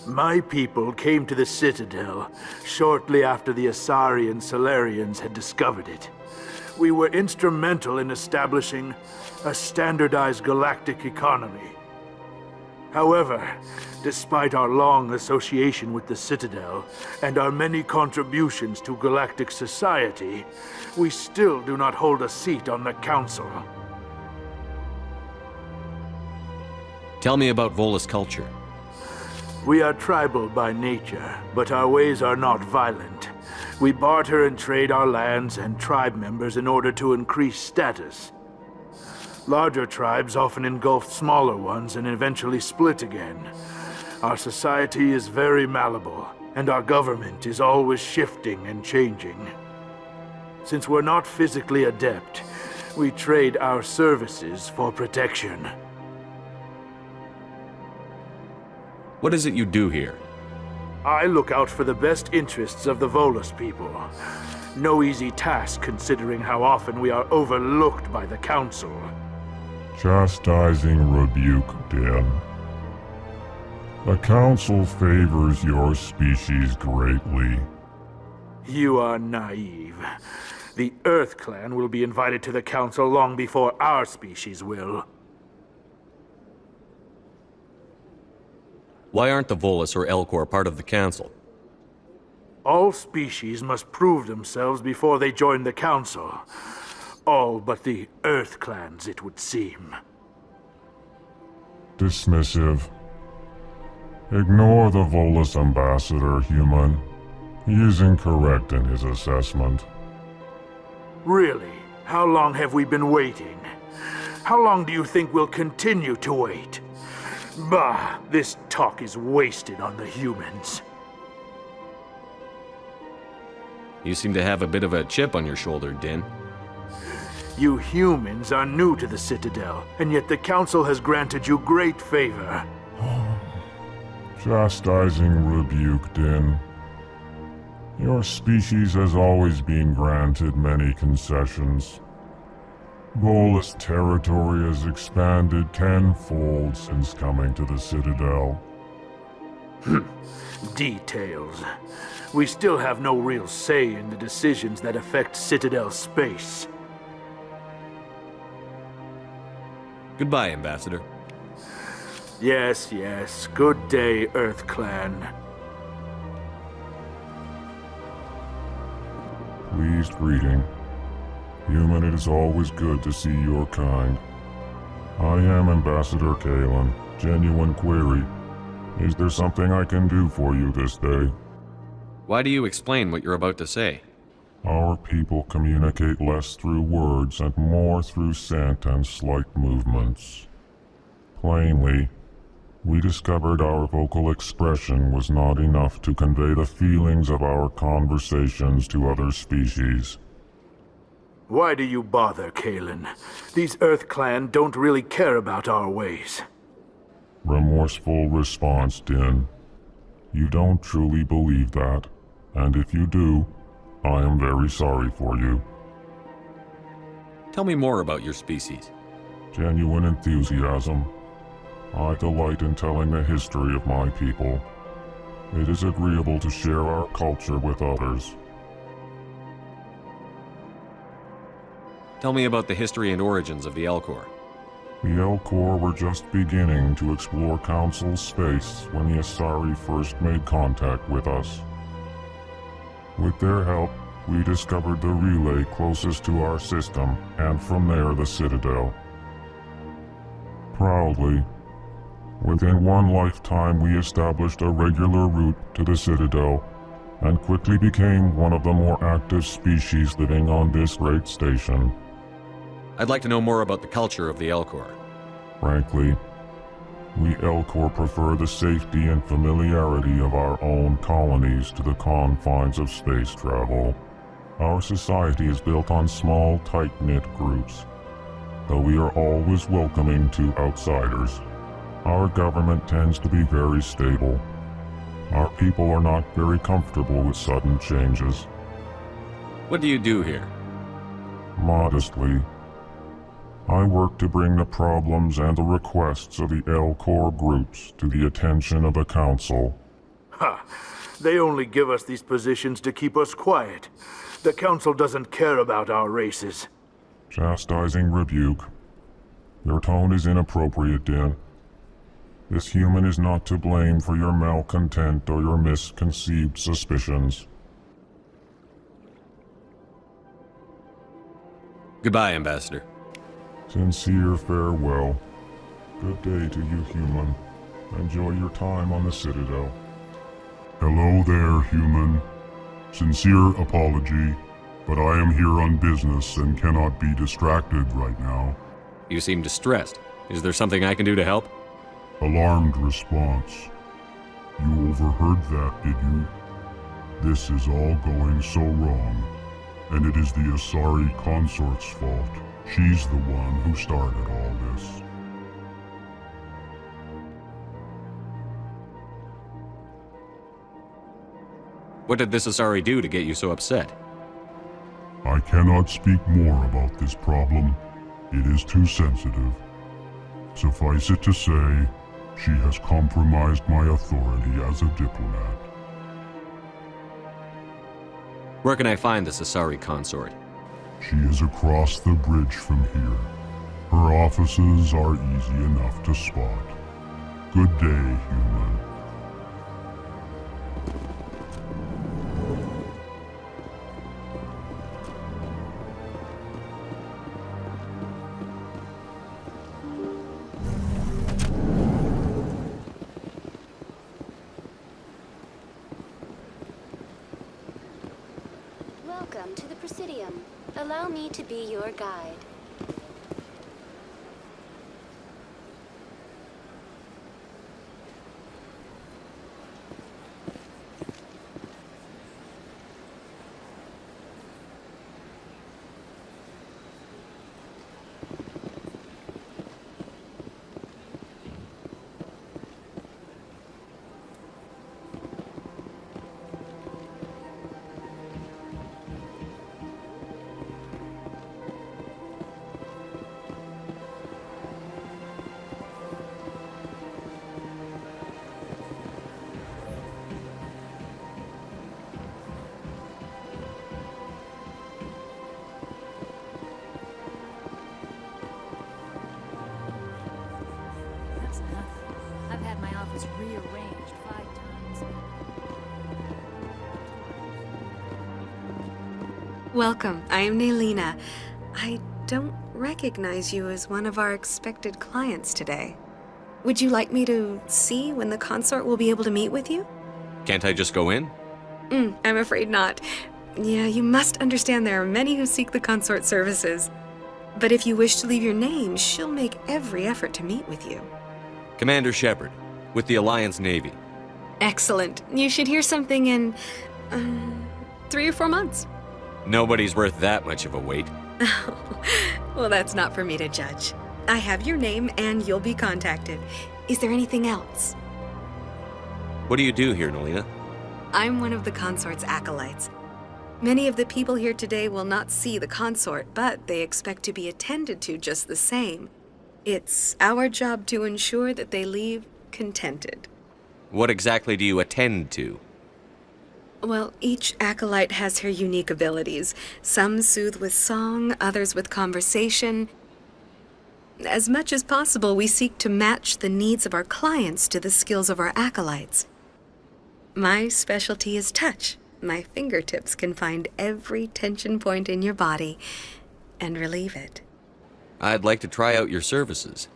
Speaker 9: My people came to the Citadel shortly after the Asari and Solarians had discovered it. We were instrumental in establishing a standardized galactic economy. However, despite our long association with the Citadel and our many contributions to galactic society, we still do not hold a seat on the Council.
Speaker 23: Tell me about Volus culture.
Speaker 9: We are tribal by nature, but our ways are not violent. We barter and trade our lands and tribe members in order to increase status. Larger tribes often engulf smaller ones and eventually split again. Our society is very malleable, and our government is always shifting and changing. Since we're not physically adept, we trade our services for protection.
Speaker 23: What is it you do here?
Speaker 9: I look out for the best interests of the Volus people. No easy task considering how often we are overlooked by the Council.
Speaker 1: Chastising rebuke, Din. The Council favors your species greatly.
Speaker 9: You are naive. The EarthClan will be invited to the Council long before our species will.
Speaker 23: Why aren't the Volus or Elcor part of the Council?
Speaker 9: All species must prove themselves before they join the Council. All but the EarthClans, it would seem.
Speaker 1: Dismissive. Ignore the Volus ambassador, human. He is incorrect in his assessment.
Speaker 9: Really? How long have we been waiting? How long do you think we'll continue to wait? Bah, this talk is wasted on the humans.
Speaker 23: You seem to have a bit of a chip on your shoulder, Din.
Speaker 9: You humans are new to the Citadel, and yet the Council has granted you great favor.
Speaker 1: Chastising rebuke, Din. Your species has always been granted many concessions. Volus territory has expanded tenfold since coming to the Citadel.
Speaker 9: Details. We still have no real say in the decisions that affect Citadel space.
Speaker 23: Goodbye, Ambassador.
Speaker 9: Yes, yes. Good day, EarthClan.
Speaker 1: Pleased greeting. Human, it is always good to see your kind. I am Ambassador Kaidan. Genuine query. Is there something I can do for you this day?
Speaker 8: Why do you explain what you're about to say?
Speaker 1: Our people communicate less through words and more through scent and slight movements. Plainly, we discovered our vocal expression was not enough to convey the feelings of our conversations to other species.
Speaker 9: Why do you bother, Kaidan? These Earth Clan don't really care about our ways.
Speaker 1: Remorseful response, Din. You don't truly believe that, and if you do, I am very sorry for you.
Speaker 8: Tell me more about your species.
Speaker 1: Genuine enthusiasm. I delight in telling the history of my people. It is agreeable to share our culture with others.
Speaker 8: Tell me about the history and origins of the Elcor.
Speaker 1: The Elcor were just beginning to explore Council space when the Asari first made contact with us. With their help, we discovered the relay closest to our system, and from there the Citadel. Proudly, within one lifetime we established a regular route to the Citadel, and quickly became one of the more active species living on this great station.
Speaker 8: I'd like to know more about the culture of the Elcor.
Speaker 1: Frankly, we Elcor prefer the safety and familiarity of our own colonies to the confines of space travel. Our society is built on small, tight-knit groups, though we are always welcoming to outsiders. Our government tends to be very stable. Our people are not very comfortable with sudden changes.
Speaker 8: What do you do here?
Speaker 1: Modestly, I work to bring the problems and the requests of the Elcor groups to the attention of the Council.
Speaker 9: Ha! They only give us these positions to keep us quiet. The Council doesn't care about our races.
Speaker 1: Chastising rebuke. Your tone is inappropriate, Din. This human is not to blame for your malcontent or your misconceived suspicions.
Speaker 8: Goodbye, Ambassador.
Speaker 1: Sincere farewell. Good day to you, human. Enjoy your time on the Citadel.
Speaker 6: Hello there, human. Sincere apology, but I am here on business and cannot be distracted right now.
Speaker 8: You seem distressed. Is there something I can do to help?
Speaker 6: Alarmed response. You overheard that, did you? This is all going so wrong, and it is the Asari consort's fault. She's the one who started all this.
Speaker 8: What did this Asari do to get you so upset?
Speaker 6: I cannot speak more about this problem. It is too sensitive. Suffice it to say, she has compromised my authority as a diplomat.
Speaker 8: Where can I find this Asari consort?
Speaker 6: She is across the bridge from here. Her offices are easy enough to spot. Good day, human.
Speaker 11: Welcome to the Presidium. Allow me to be your guide.
Speaker 14: Welcome. I am Nelina. I don't recognize you as one of our expected clients today. Would you like me to see when the consort will be able to meet with you?
Speaker 23: Can't I just go in?
Speaker 14: I'm afraid not. Yeah, you must understand there are many who seek the consort services. But if you wish to leave your name, she'll make every effort to meet with you.
Speaker 23: Commander Shepard, with the Alliance Navy.
Speaker 14: Excellent. You should hear something in 3 or 4 months.
Speaker 23: Nobody's worth that much of a wait.
Speaker 14: Well, that's not for me to judge. I have your name and you'll be contacted. Is there anything else?
Speaker 23: What do you do here, Nelina?
Speaker 14: I'm one of the consort's acolytes. Many of the people here today will not see the consort, but they expect to be attended to just the same. It's our job to ensure that they leave contented.
Speaker 23: What exactly do you attend to?
Speaker 14: Well, each acolyte has her unique abilities. Some soothe with song, others with conversation. As much as possible, we seek to match the needs of our clients to the skills of our acolytes. My specialty is touch. My fingertips can find every tension point in your body and relieve it.
Speaker 23: I'd like to try out your services.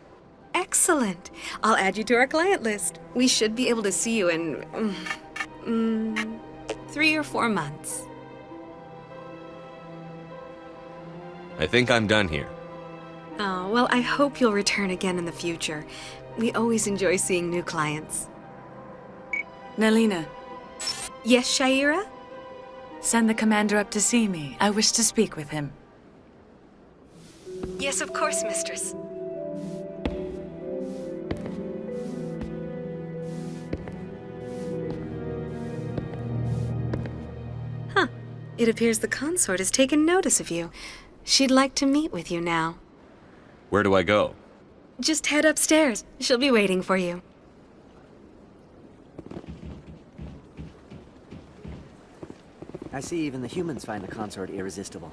Speaker 14: Excellent. I'll add you to our client list. We should be able to see you in 3 or 4 months.
Speaker 23: I think I'm done here.
Speaker 14: Oh, well, I hope you'll return again in the future. We always enjoy seeing new clients.
Speaker 15: Nelina.
Speaker 14: Yes, Shaira?
Speaker 15: Send the commander up to see me. I wish to speak with him.
Speaker 14: Yes, of course, mistress. Huh. It appears the consort has taken notice of you. She'd like to meet with you now.
Speaker 23: Where do I go?
Speaker 14: Just head upstairs. She'll be waiting for you.
Speaker 16: I see even the humans find the consort irresistible.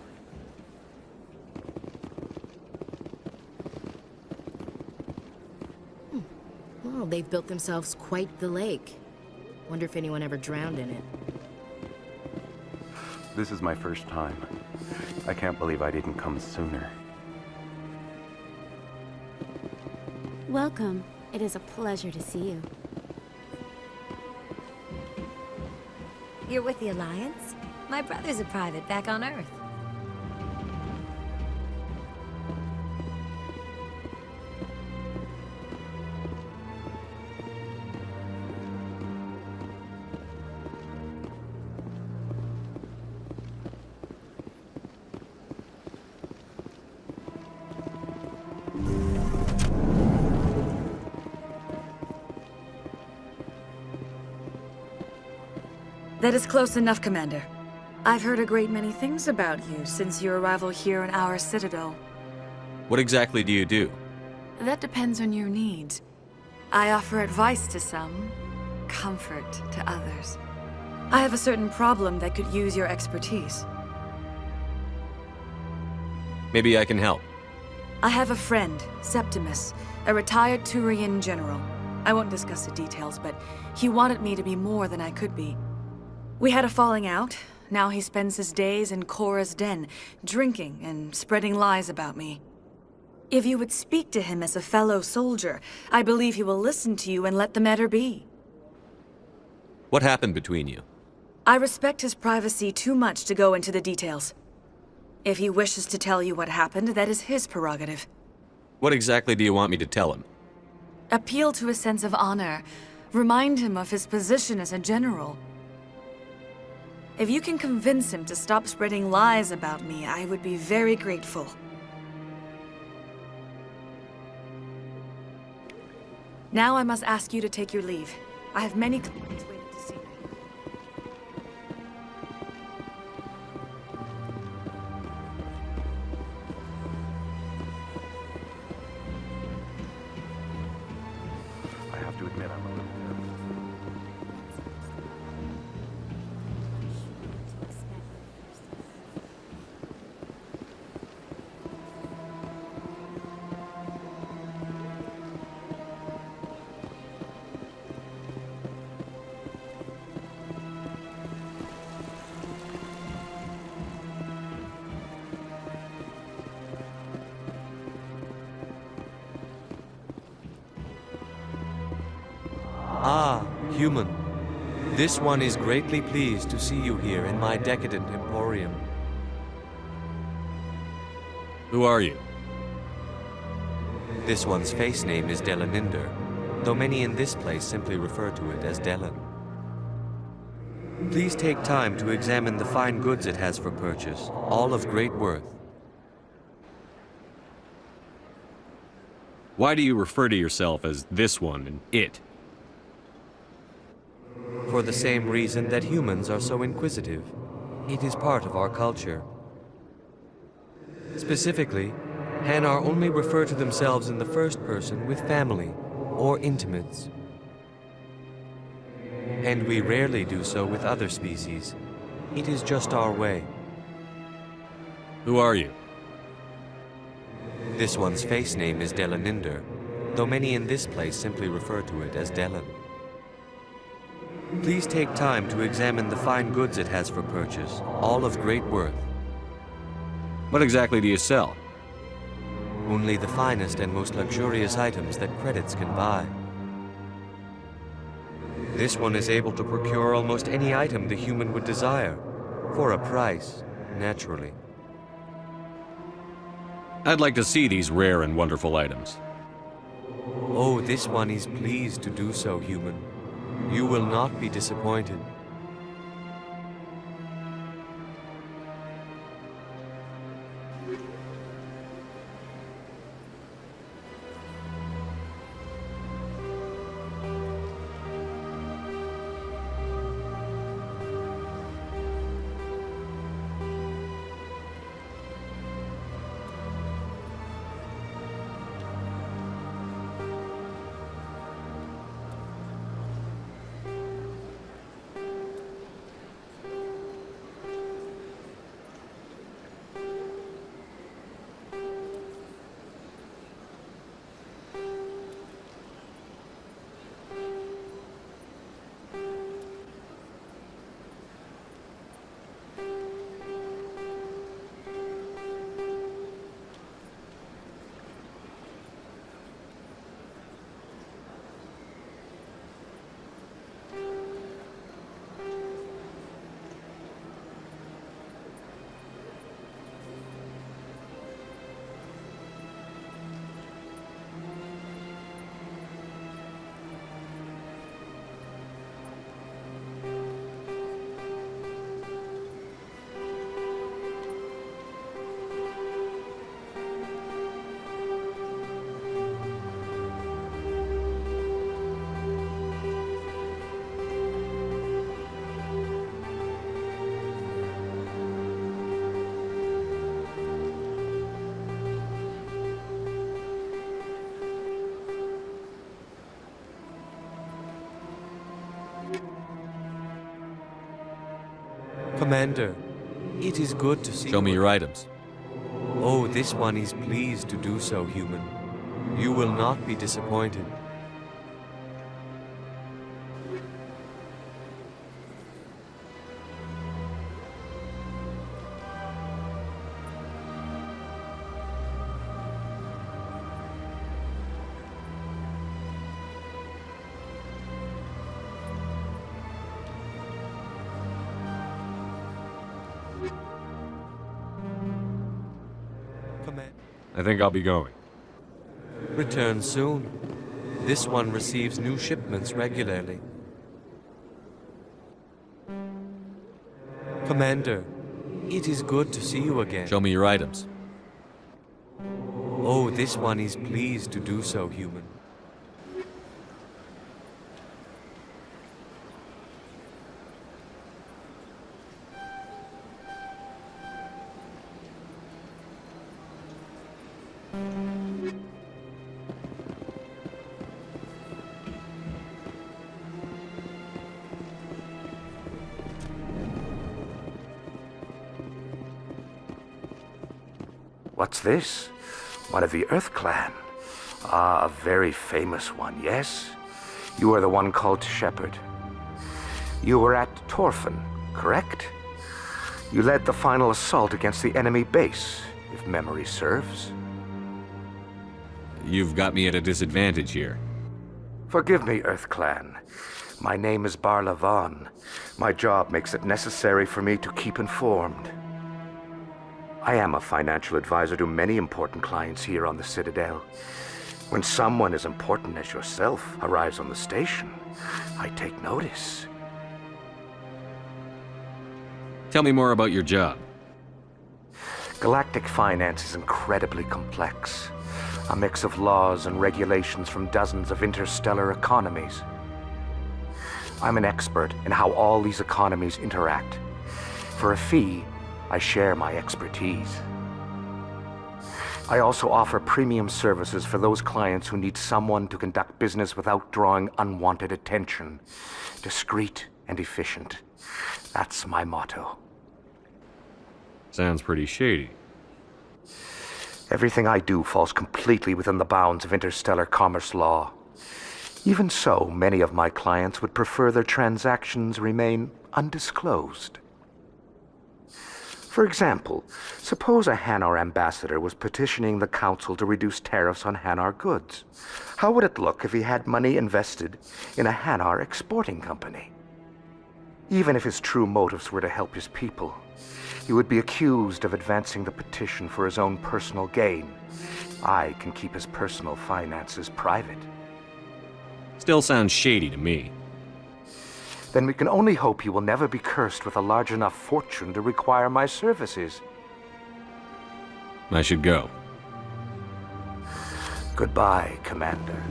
Speaker 13: Well, they've built themselves quite the lake. Wonder if anyone ever drowned in it.
Speaker 24: This is my first time. I can't believe I didn't come sooner.
Speaker 25: Welcome. It is a pleasure to see you. You're with the Alliance? My brother's a private back on Earth.
Speaker 15: That is close enough, Commander. I've heard a great many things about you since your arrival here in our citadel.
Speaker 23: What exactly do you do?
Speaker 15: That depends on your needs. I offer advice to some, comfort to others. I have a certain problem that could use your expertise.
Speaker 23: Maybe I can help.
Speaker 15: I have a friend, Septimus, a retired Turian general. I won't discuss the details, but he wanted me to be more than I could be. We had a falling out. Now he spends his days in Korra's den, drinking and spreading lies about me. If you would speak to him as a fellow soldier, I believe he will listen to you and let the matter be.
Speaker 23: What happened between you?
Speaker 15: I respect his privacy too much to go into the details. If he wishes to tell you what happened, that is his prerogative.
Speaker 23: What exactly do you want me to tell him?
Speaker 15: Appeal to his sense of honor. Remind him of his position as a general. If you can convince him to stop spreading lies about me, I would be very grateful. Now I must ask you to take your leave. I have many clients waiting to see me.
Speaker 24: I have to admit I'm a little nervous.
Speaker 7: Ah, human. This one is greatly pleased to see you here in my decadent emporium.
Speaker 23: Who are you?
Speaker 7: This one's face name is Delaninder, though many in this place simply refer to it as Delan. Please take time to examine the fine goods it has for purchase, all of great worth.
Speaker 23: Why do you refer to yourself as this one and it?
Speaker 7: For the same reason that humans are so inquisitive. It is part of our culture. Specifically, Hanar only refer to themselves in the first person with family or intimates. And we rarely do so with other species. It is just our way.
Speaker 23: Who are you?
Speaker 7: This one's face name is Delaninder, though many in this place simply refer to it as Delan. Please take time to examine the fine goods it has for purchase, all of great worth.
Speaker 23: What exactly do you sell?
Speaker 7: Only the finest and most luxurious items that credits can buy. This one is able to procure almost any item the human would desire, for a price, naturally.
Speaker 23: I'd like to see these rare and wonderful items.
Speaker 7: Oh, this one is pleased to do so, human. You will not be disappointed. Commander, it is good to see.
Speaker 23: Show me your items.
Speaker 7: Oh, this one is pleased to do so, human. You will not be disappointed.
Speaker 23: I think I'll be going.
Speaker 7: Return soon. This one receives new shipments regularly. Commander, it is good to see you again.
Speaker 23: Show me your items.
Speaker 7: Oh, this one is pleased to do so, human.
Speaker 10: What's this? One of the Earth Clan. Ah, a very famous one, yes? You are the one called Shepard. You were at Torfan, correct? You led the final assault against the enemy base, if memory serves.
Speaker 23: You've got me at a disadvantage here.
Speaker 10: Forgive me, Earth Clan. My name is Barla Vaughn. My job makes it necessary for me to keep informed. I am a financial advisor to many important clients here on the Citadel. When someone as important as yourself arrives on the station, I take notice.
Speaker 23: Tell me more about your job.
Speaker 10: Galactic finance is incredibly complex. A mix of laws and regulations from dozens of interstellar economies. I'm an expert in how all these economies interact. For a fee, I share my expertise. I also offer premium services for those clients who need someone to conduct business without drawing unwanted attention. Discreet and efficient. That's my motto.
Speaker 23: Sounds pretty shady.
Speaker 10: Everything I do falls completely within the bounds of interstellar commerce law. Even so, many of my clients would prefer their transactions remain undisclosed. For example, suppose a Hanar ambassador was petitioning the Council to reduce tariffs on Hanar goods. How would it look if he had money invested in a Hanar exporting company? Even if his true motives were to help his people, he would be accused of advancing the petition for his own personal gain. I can keep his personal finances private.
Speaker 23: Still sounds shady to me.
Speaker 10: Then we can only hope he will never be cursed with a large enough fortune to require my services.
Speaker 23: I should go.
Speaker 10: Goodbye, Commander.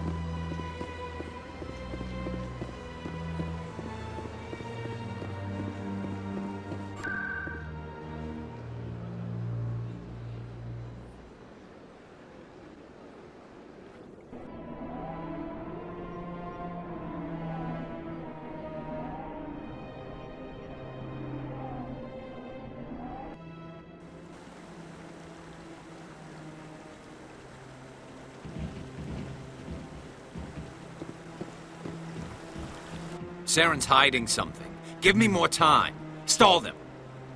Speaker 5: Saren's hiding something. Give me more time. Stall them.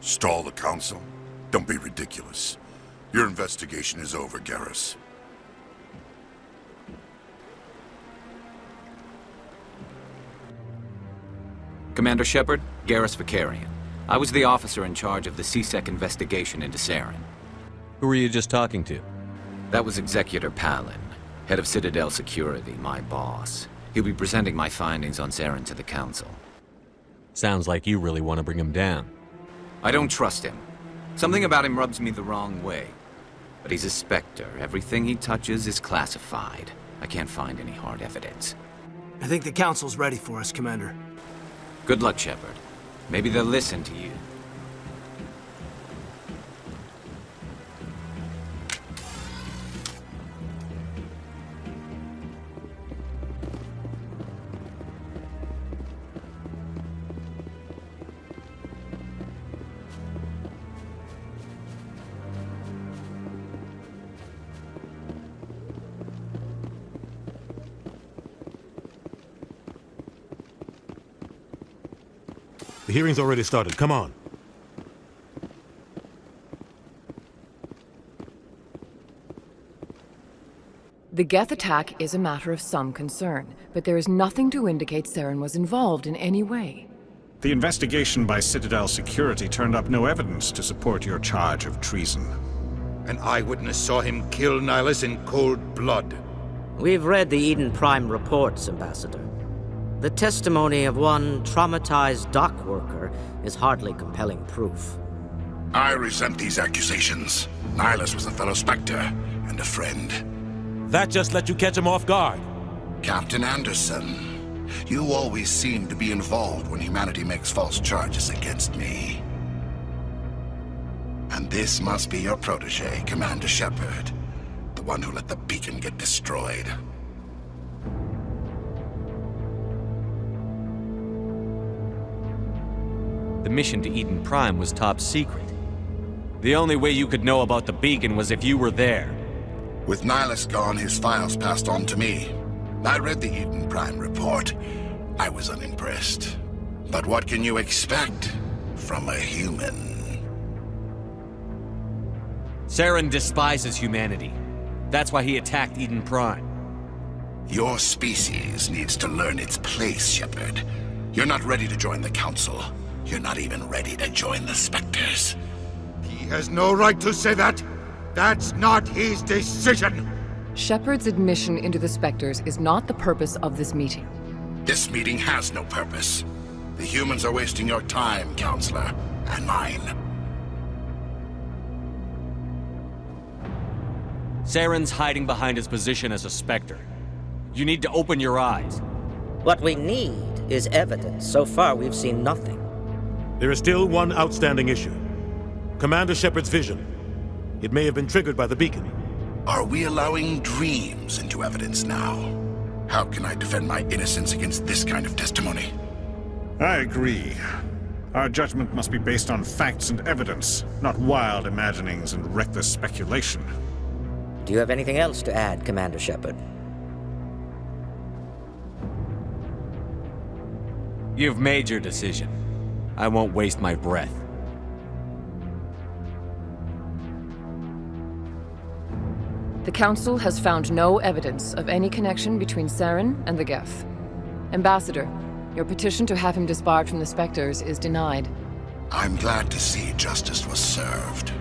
Speaker 22: Stall the Council? Don't be ridiculous. Your investigation is over, Garrus.
Speaker 5: Commander Shepard, Garrus Vicarian. I was the officer in charge of the CSEC investigation into Saren.
Speaker 23: Who were you just talking to?
Speaker 5: That was Executor Palin, head of Citadel Security, my boss. He'll be presenting my findings on Saren to the Council.
Speaker 23: Sounds like you really want to bring him down.
Speaker 5: I don't trust him. Something about him rubs me the wrong way. But he's a Spectre. Everything he touches is classified. I can't find any hard evidence.
Speaker 12: I think the Council's ready for us, Commander.
Speaker 5: Good luck, Shepard. Maybe they'll listen to you.
Speaker 3: The hearing's already started. Come on.
Speaker 21: The Geth attack is a matter of some concern, but there is nothing to indicate Saren was involved in any way.
Speaker 22: The investigation by Citadel Security turned up no evidence to support your charge of treason.
Speaker 4: An eyewitness saw him kill Nihilus in cold blood.
Speaker 20: We've read the Eden Prime reports, Ambassador. The testimony of one traumatized dock worker is hardly compelling proof.
Speaker 22: I resent these accusations. Nihilus was a fellow Spectre and a friend.
Speaker 3: That just let you catch him off guard.
Speaker 22: Captain Anderson, you always seem to be involved when humanity makes false charges against me. And this must be your protege, Commander Shepard, the one who let the beacon get destroyed.
Speaker 23: The mission to Eden Prime was top secret. The only way you could know about the beacon was if you were there.
Speaker 22: With Nihilus gone, his files passed on to me. I read the Eden Prime report. I was unimpressed. But what can you expect from a human?
Speaker 23: Saren despises humanity. That's why he attacked Eden Prime.
Speaker 22: Your species needs to learn its place, Shepard. You're not ready to join the Council. You're not even ready to join the Spectres.
Speaker 4: He has no right to say that. That's not his decision.
Speaker 21: Shepard's admission into the Spectres is not the purpose of this meeting.
Speaker 22: This meeting has no purpose. The humans are wasting your time, Counselor, and mine.
Speaker 23: Saren's hiding behind his position as a Spectre. You need to open your eyes.
Speaker 20: What we need is evidence. So far, we've seen nothing.
Speaker 2: There is still one outstanding issue. Commander Shepard's vision. It may have been triggered by the beacon.
Speaker 22: Are we allowing dreams into evidence now? How can I defend my innocence against this kind of testimony?
Speaker 9: I agree. Our judgment must be based on facts and evidence, not wild imaginings and reckless speculation.
Speaker 20: Do you have anything else to add, Commander Shepard?
Speaker 23: You've made your decision. I won't waste my breath.
Speaker 21: The Council has found no evidence of any connection between Saren and the Geth. Ambassador, your petition to have him disbarred from the Spectres is denied.
Speaker 22: I'm glad to see justice was served.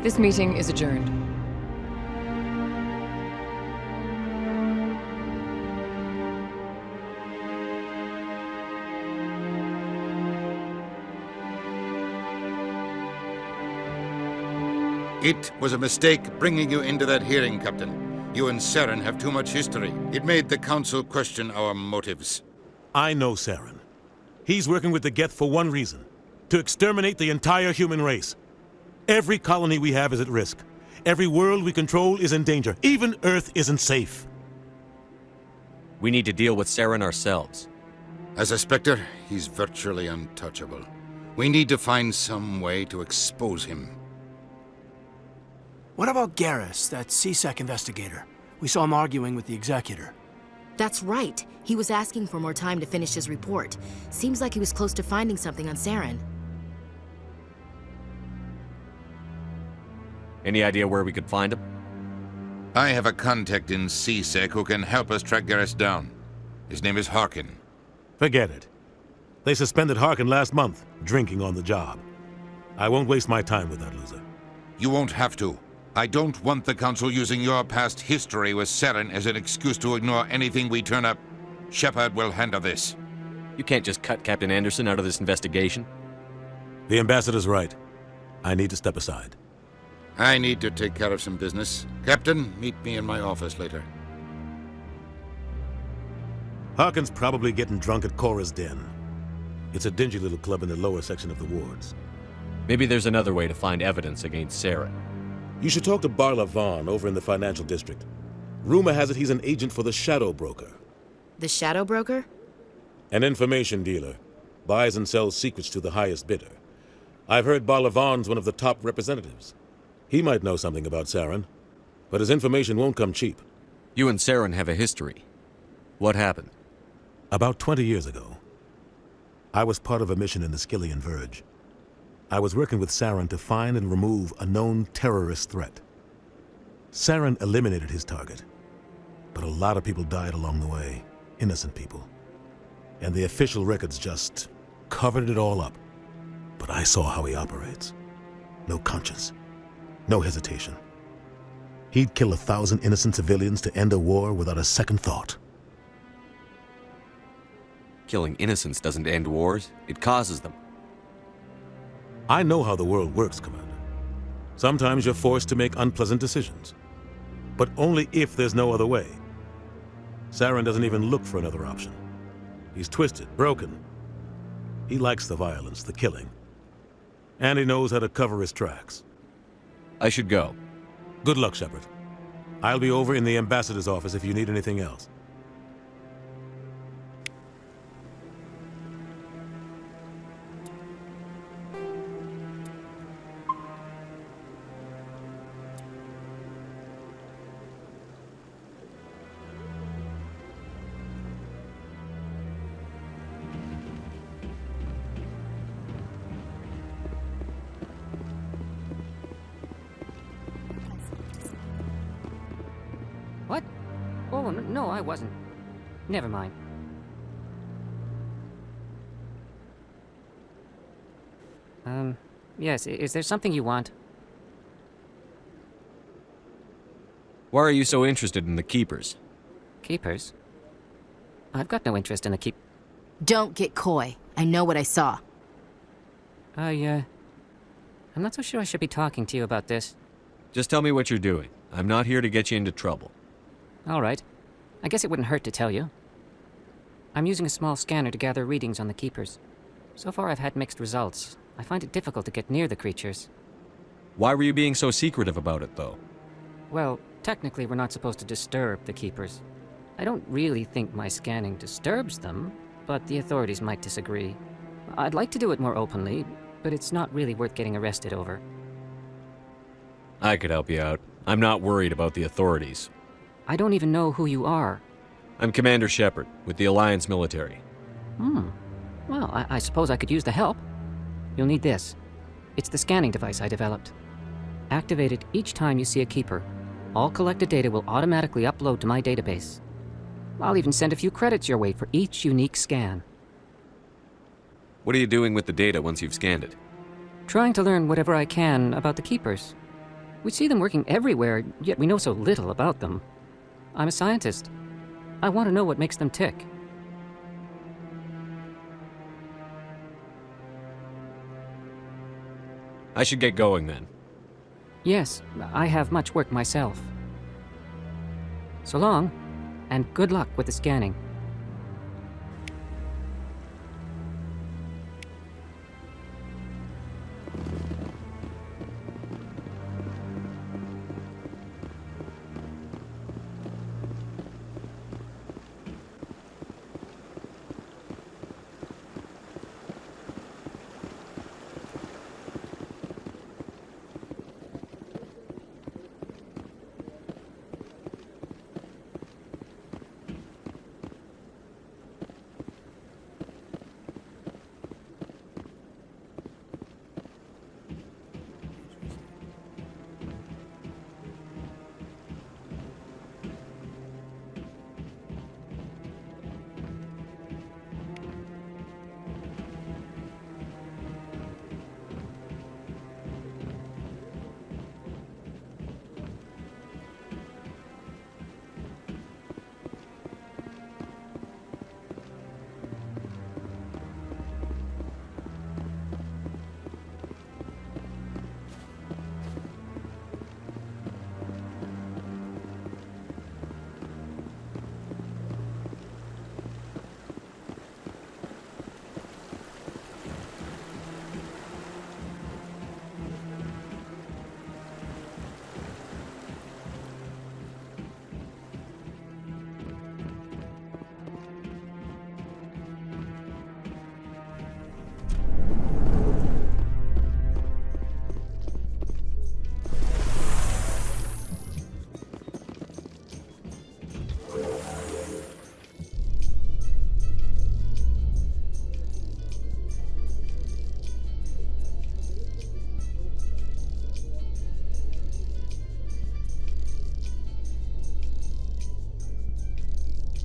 Speaker 21: This meeting is adjourned.
Speaker 4: It was a mistake bringing you into that hearing, Captain. You and Saren have too much history. It made the Council question our motives.
Speaker 2: I know Saren. He's working with the Geth for one reason. To exterminate the entire human race. Every colony we have is at risk. Every world we control is in danger. Even Earth isn't safe.
Speaker 23: We need to deal with Saren ourselves.
Speaker 4: As a Spectre, he's virtually untouchable. We need to find some way to expose him.
Speaker 12: What about Garrus, that CSEC investigator? We saw him arguing with the Executor.
Speaker 13: That's right. He was asking for more time to finish his report. Seems like he was close to finding something on Saren.
Speaker 23: Any idea where we could find him?
Speaker 4: I have a contact in CSEC who can help us track Garrus down. His name is Harkin.
Speaker 2: Forget it. They suspended Harkin last month, drinking on the job. I won't waste my time with that loser.
Speaker 4: You won't have to. I don't want the Council using your past history with Saren as an excuse to ignore anything we turn up. Shepard will handle this.
Speaker 23: You can't just cut Captain Anderson out of this investigation.
Speaker 2: The Ambassador's right. I need to step aside.
Speaker 4: I need to take care of some business. Captain, meet me in my office later.
Speaker 2: Harkin's probably getting drunk at Cora's Den. It's a dingy little club in the lower section of the wards.
Speaker 23: Maybe there's another way to find evidence against Saren.
Speaker 2: You should talk to Barla Vaughn over in the financial district. Rumor has it he's an agent for the Shadow Broker.
Speaker 13: The Shadow Broker?
Speaker 2: An information dealer. Buys and sells secrets to the highest bidder. I've heard Barla Vaughn's one of the top representatives. He might know something about Saren, but his information won't come cheap.
Speaker 23: You and Saren have a history. What happened?
Speaker 2: About 20 years ago, I was part of a mission in the Skillian Verge. I was working with Saren to find and remove a known terrorist threat. Saren eliminated his target, but a lot of people died along the way, innocent people. And the official records just covered it all up. But I saw how he operates. No conscience, no hesitation. He'd kill 1,000 innocent civilians to end a war without a second thought.
Speaker 23: Killing innocents doesn't end wars, it causes them.
Speaker 2: I know how the world works, Commander. Sometimes you're forced to make unpleasant decisions. But only if there's no other way. Saren doesn't even look for another option. He's twisted, broken. He likes the violence, the killing. And he knows how to cover his tracks.
Speaker 23: I should go.
Speaker 2: Good luck, Shepard. I'll be over in the Ambassador's office if you need anything else.
Speaker 1: Oh, no, I wasn't. Never mind. Yes, is there something you want?
Speaker 23: Why are you so interested in the Keepers?
Speaker 1: Keepers? I've got no interest in the keep...
Speaker 13: Don't get coy. I know what I saw.
Speaker 1: I'm not so sure I should be talking to you about this.
Speaker 23: Just tell me what you're doing. I'm not here to get you into trouble.
Speaker 1: All right. I guess it wouldn't hurt to tell you. I'm using a small scanner to gather readings on the Keepers. So far I've had mixed results. I find it difficult to get near the creatures.
Speaker 23: Why were you being so secretive about it, though?
Speaker 1: Well, technically we're not supposed to disturb the Keepers. I don't really think my scanning disturbs them, but the authorities might disagree. I'd like to do it more openly, but it's not really worth getting arrested over.
Speaker 23: I could help you out. I'm not worried about the authorities.
Speaker 1: I don't even know who you are.
Speaker 23: I'm Commander Shepard, with the Alliance military.
Speaker 1: Well, I suppose I could use the help. You'll need this. It's the scanning device I developed. Activate it each time you see a Keeper. All collected data will automatically upload to my database. I'll even send a few credits your way for each unique scan.
Speaker 23: What are you doing with the data once you've scanned it?
Speaker 1: Trying to learn whatever I can about the Keepers. We see them working everywhere, yet we know so little about them. I'm a scientist. I want to know what makes them tick.
Speaker 23: I should get going then.
Speaker 1: Yes, I have much work myself. So long, and good luck with the scanning.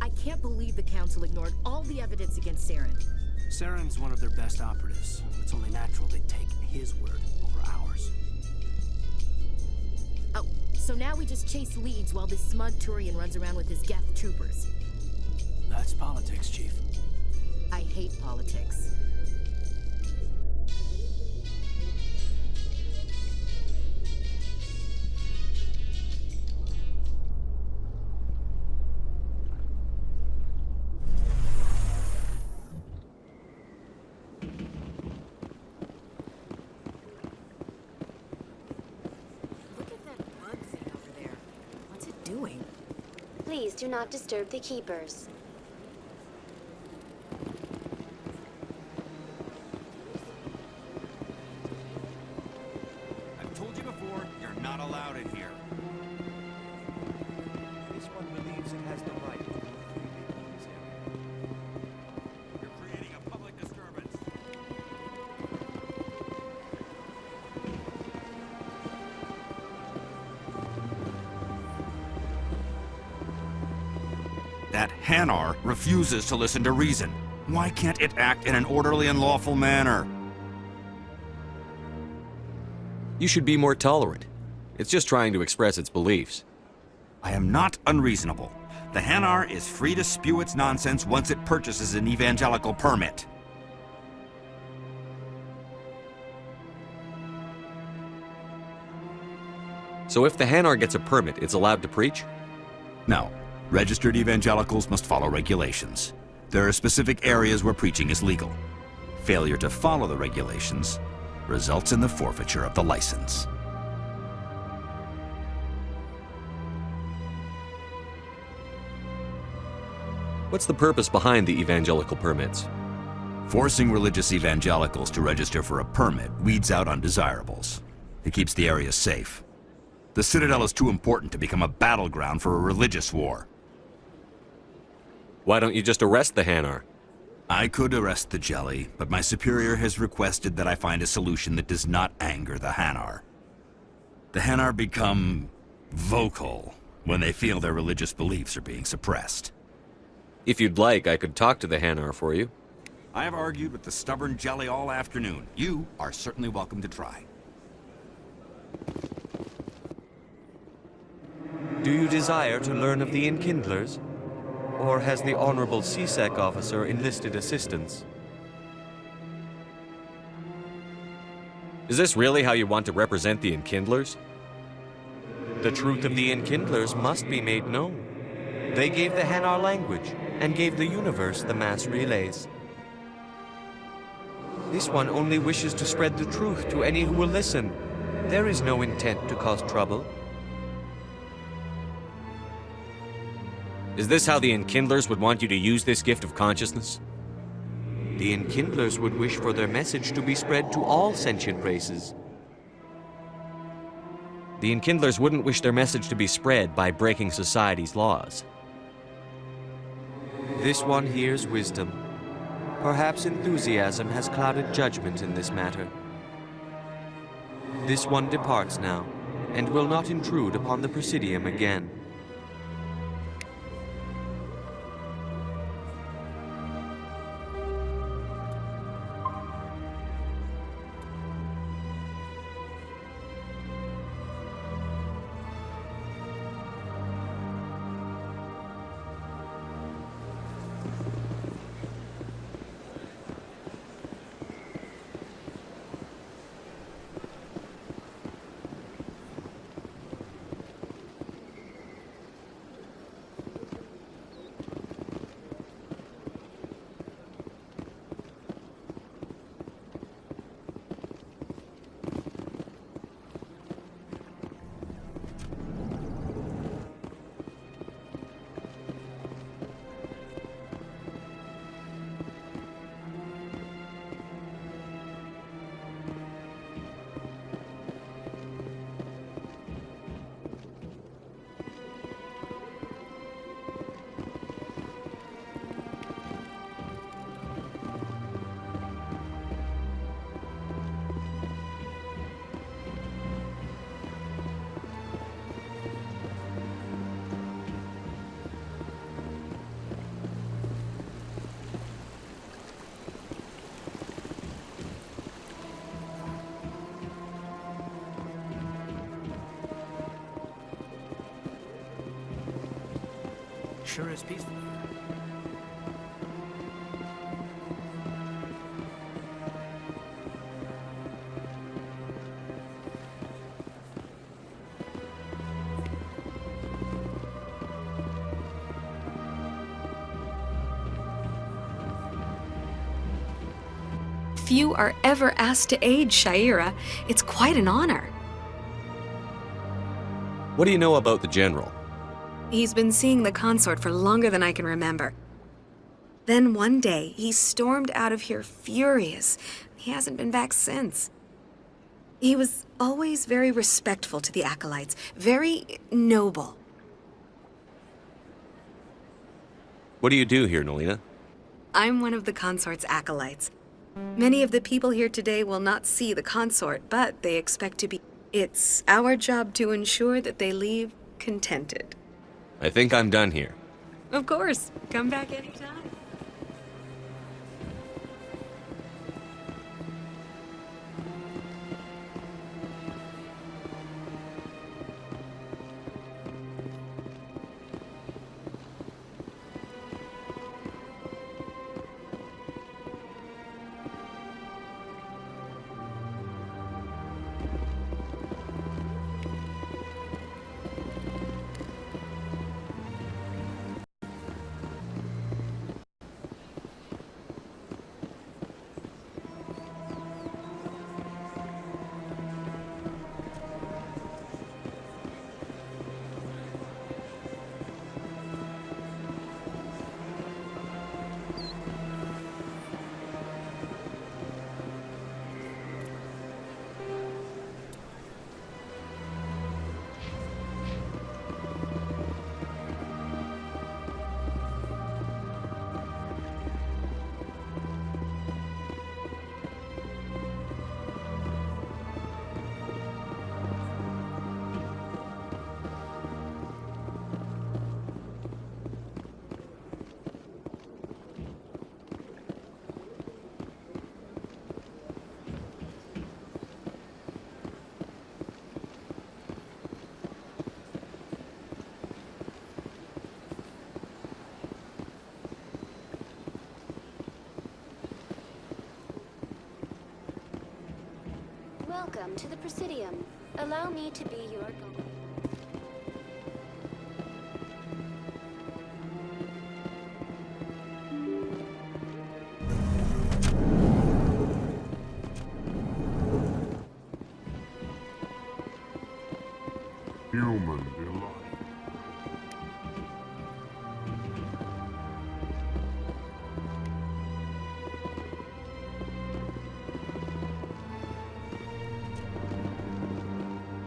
Speaker 13: I can't believe the Council ignored all the evidence against Saren.
Speaker 12: Saren's one of their best operatives. It's only natural they'd take his word over ours.
Speaker 13: Oh, so now we just chase leads while this smug Turian runs around with his Geth troopers.
Speaker 12: That's politics, Chief.
Speaker 13: I hate politics.
Speaker 11: Please do not disturb the Keepers.
Speaker 23: I've told you before, you're not allowed in here.
Speaker 7: This one believes it has the right to move freely in this area.
Speaker 23: You're creating a public disturbance.
Speaker 6: That Hanar refuses to listen to reason. Why can't it act in an orderly and lawful manner?
Speaker 23: You should be more tolerant. It's just trying to express its beliefs.
Speaker 6: I am not unreasonable. The Hanar is free to spew its nonsense once it purchases an evangelical permit.
Speaker 23: So if the Hanar gets a permit, it's allowed to preach?
Speaker 6: No. Registered evangelicals must follow regulations. There are specific areas where preaching is legal. Failure to follow the regulations results in the forfeiture of the license.
Speaker 23: What's the purpose behind the evangelical permits?
Speaker 6: Forcing religious evangelicals to register for a permit weeds out undesirables. It keeps the area safe. The Citadel is too important to become a battleground for a religious war.
Speaker 23: Why don't you just arrest the Hanar?
Speaker 6: I could arrest the Jelly, but my superior has requested that I find a solution that does not anger the Hanar. The Hanar become vocal when they feel their religious beliefs are being suppressed.
Speaker 23: If you'd like, I could talk to the Hanar for you.
Speaker 6: I have argued with the stubborn Jelly all afternoon. You are certainly welcome to try.
Speaker 7: Do you desire to learn of the Enkindlers? Or has the Honorable CSEC officer enlisted assistance?
Speaker 23: Is this really how you want to represent the Enkindlers?
Speaker 7: The truth of the Enkindlers must be made known. They gave the Hanar language, and gave the universe the mass relays. This one only wishes to spread the truth to any who will listen. There is no intent to cause trouble.
Speaker 23: Is this how the Enkindlers would want you to use this gift of consciousness?
Speaker 7: The Enkindlers would wish for their message to be spread to all sentient races.
Speaker 23: The Enkindlers wouldn't wish their message to be spread by breaking society's laws.
Speaker 7: This one hears wisdom. Perhaps enthusiasm has clouded judgment in this matter. This one departs now, and will not intrude upon the Presidium again.
Speaker 12: Sure is peaceful here.
Speaker 14: Few are ever asked to aid Shaira. It's quite an honor.
Speaker 23: What do you know about the General?
Speaker 14: He's been seeing the consort for longer than I can remember. Then one day, he stormed out of here furious. He hasn't been back since. He was always very respectful to the acolytes, very noble.
Speaker 23: What do you do here, Nolina?
Speaker 14: I'm one of the consort's acolytes. Many of the people here today will not see the consort, but they expect to be. It's our job to ensure that they leave contented.
Speaker 23: I think I'm done here.
Speaker 14: Of course. Come back anytime.
Speaker 11: Welcome to the Presidium. Allow me to be your guide.
Speaker 8: Human delight.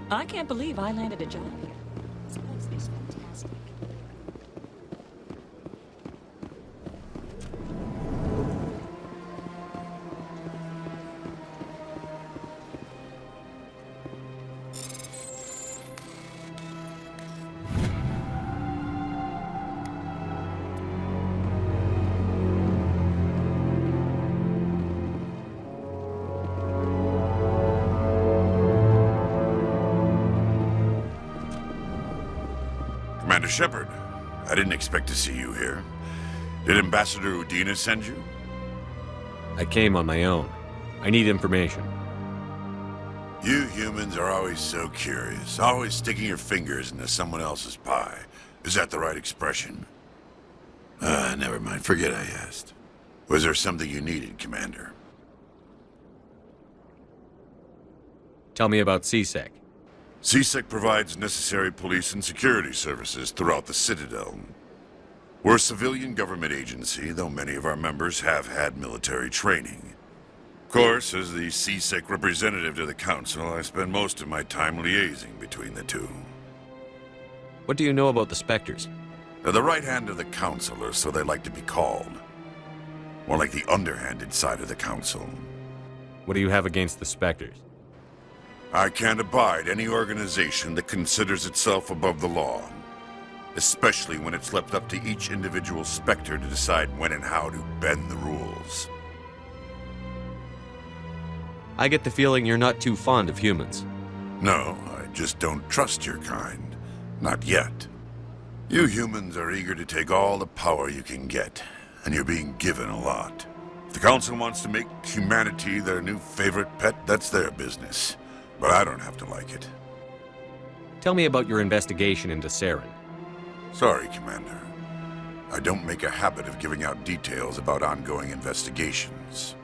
Speaker 16: I can't believe I landed a job here.
Speaker 25: This place is fantastic.
Speaker 22: Commander Shepard, I didn't expect to see you here. Did Ambassador Udina send you?
Speaker 23: I came on my own. I need information.
Speaker 22: You humans are always so curious, always sticking your fingers into someone else's pie. Is that the right expression? Never mind. Forget I asked. Was there something you needed, Commander?
Speaker 23: Tell me about CSEC.
Speaker 22: CSEC provides necessary police and security services throughout the Citadel. We're a civilian government agency, though many of our members have had military training. Of course, as the CSEC representative to the Council, I spend most of my time liaising between the two.
Speaker 23: What do you know about the Spectres?
Speaker 22: They're the right hand of the Council, or so they like to be called. More like the underhanded side of the Council.
Speaker 23: What do you have against the Spectres?
Speaker 22: I can't abide any organization that considers itself above the law. Especially when it's left up to each individual Spectre to decide when and how to bend the rules.
Speaker 23: I get the feeling you're not too fond of humans.
Speaker 22: No, I just don't trust your kind. Not yet. You humans are eager to take all the power you can get, and you're being given a lot. If the Council wants to make humanity their new favorite pet, that's their business. But I don't have to like it.
Speaker 23: Tell me about your investigation into Saren.
Speaker 22: Sorry, Commander. I don't make a habit of giving out details about ongoing investigations.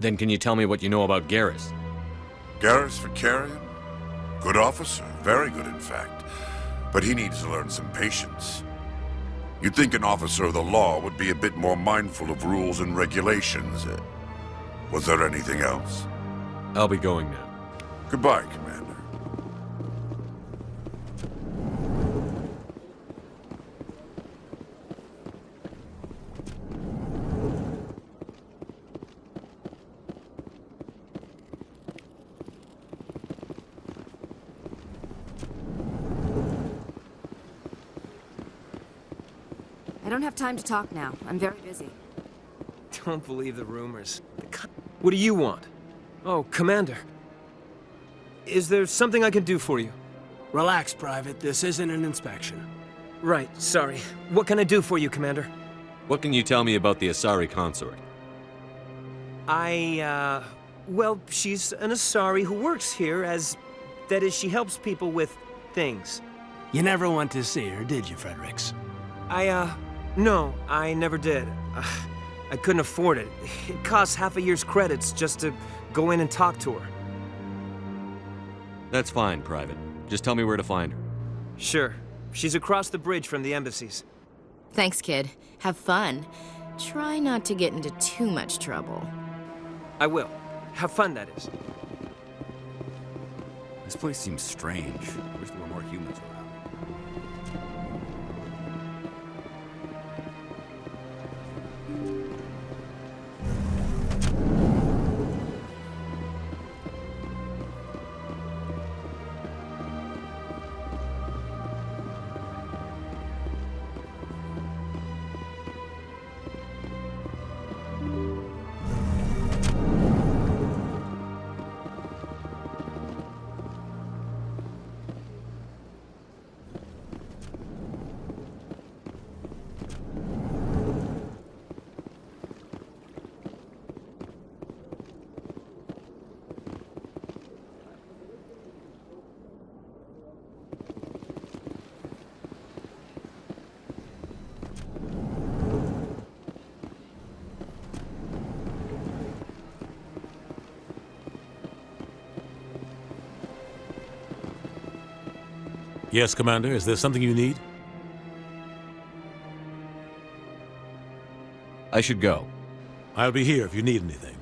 Speaker 23: Then can you tell me what you know about Garrus?
Speaker 22: Garrus Vicarian? Good officer, very good in fact. But he needs to learn some patience. You'd think an officer of the law would be a bit more mindful of rules and regulations. Was there anything else?
Speaker 23: I'll be going now.
Speaker 22: Goodbye, Commander.
Speaker 25: I don't have time to talk now. I'm very busy.
Speaker 15: Don't believe the rumors. What do you want? Oh, Commander. Is there something I can do for you?
Speaker 12: Relax, Private. This isn't an inspection.
Speaker 15: Right, sorry. What can I do for you, Commander?
Speaker 7: What can you tell me about the Asari consort?
Speaker 15: Well, she's an Asari who works here that is, she helps people with things.
Speaker 12: You never went to see her, did you, Fredericks?
Speaker 15: No, I never did. I couldn't afford it. It costs half a year's credits just to go in and talk to her.
Speaker 7: That's fine, Private. Just tell me where to find her.
Speaker 15: Sure. She's across the bridge from the embassies.
Speaker 13: Thanks, kid. Have fun. Try not to get into too much trouble.
Speaker 15: I will. Have fun, that is.
Speaker 6: This place seems strange. I wish there were more humans around.
Speaker 2: Yes, Commander. Is there something you need?
Speaker 7: I should go.
Speaker 2: I'll be here if you need anything.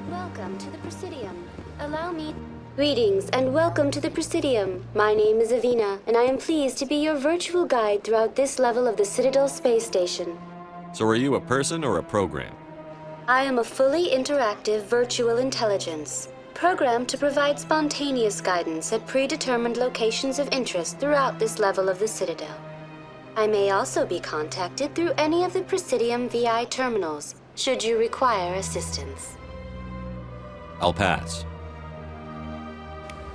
Speaker 11: Welcome to the Presidium. Allow me... Greetings and welcome to the Presidium. My name is Avina, and I am pleased to be your virtual guide throughout this level of the Citadel space station.
Speaker 7: So are you a person or a program?
Speaker 11: I am a fully interactive virtual intelligence, programmed to provide spontaneous guidance at predetermined locations of interest throughout this level of the Citadel. I may also be contacted through any of the Presidium VI terminals, should you require assistance.
Speaker 7: I'll pass.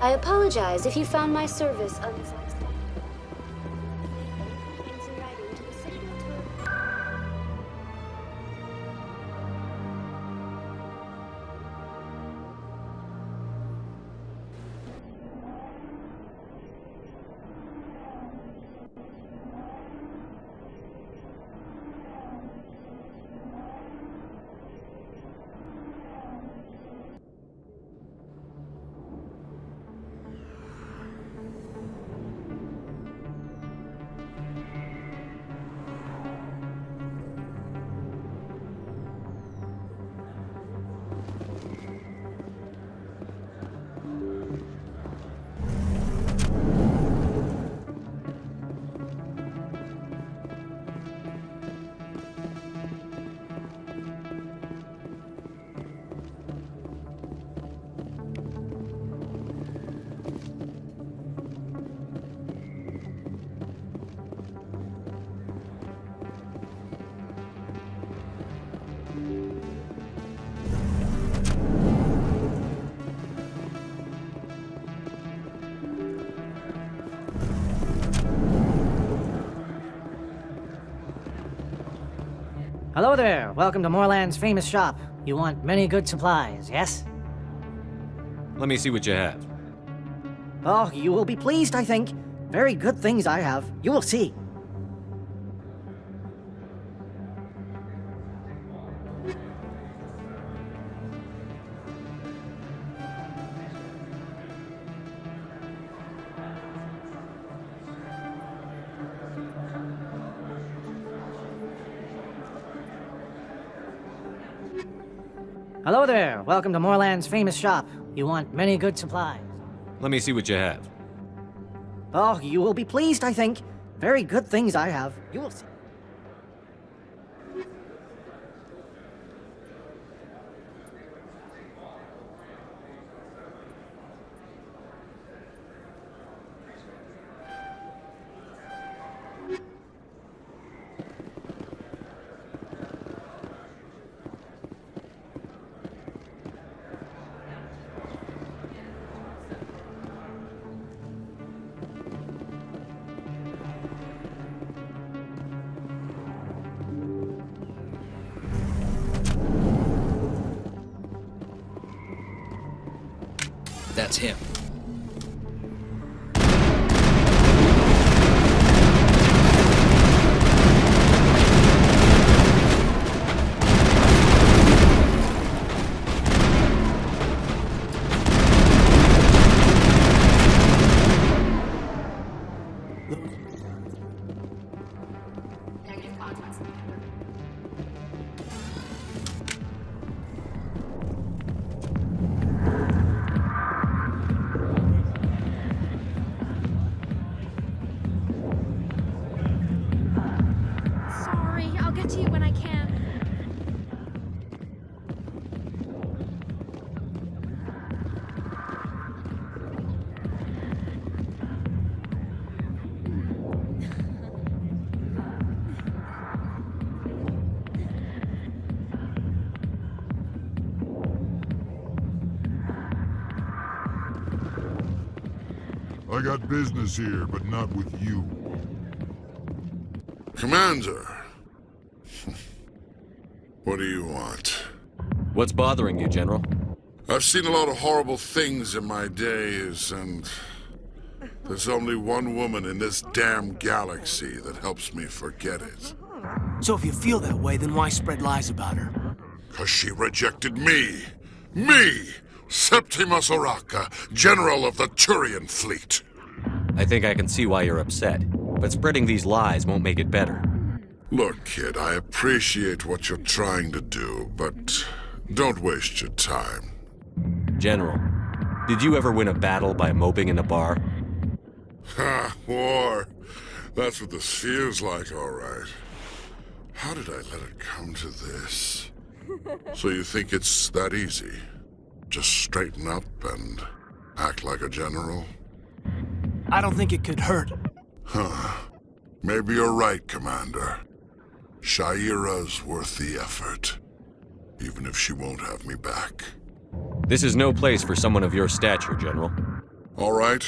Speaker 11: I apologize if you found my service unsatisfactory.
Speaker 17: Hello there. Welcome to Moorland's famous shop. You want many good supplies, yes?
Speaker 7: Let me see what you have.
Speaker 17: Oh, you will be pleased, I think. Very good things I have. You will see. Hello there. Welcome to Moorland's famous shop. You want many good supplies.
Speaker 7: Let me see what you have.
Speaker 17: Oh, you will be pleased, I think. Very good things I have. You will see.
Speaker 5: That's him.
Speaker 13: Sorry, I'll get to you when I can.
Speaker 8: I got business here, but not with you.
Speaker 22: Commander. What do you want?
Speaker 23: What's bothering you, General?
Speaker 22: I've seen a lot of horrible things in my days, and there's only one woman in this damn galaxy that helps me forget it.
Speaker 12: So if you feel that way, then why spread lies about her?
Speaker 22: 'Cause she rejected me! Me! Septimus Oraka, General of the Turian Fleet!
Speaker 23: I think I can see why you're upset, but spreading these lies won't make it better.
Speaker 22: Look, kid, I appreciate what you're trying to do, but don't waste your time.
Speaker 23: General, did you ever win a battle by moping in a bar?
Speaker 22: Ha, war. That's what this feels like, all right. How did I let it come to this? So you think it's that easy? Just straighten up and act like a general?
Speaker 12: I don't think it could hurt.
Speaker 22: Huh. Maybe you're right, Commander. Shaira's worth the effort, even if she won't have me back.
Speaker 23: This is no place for someone of your stature, General.
Speaker 22: All right,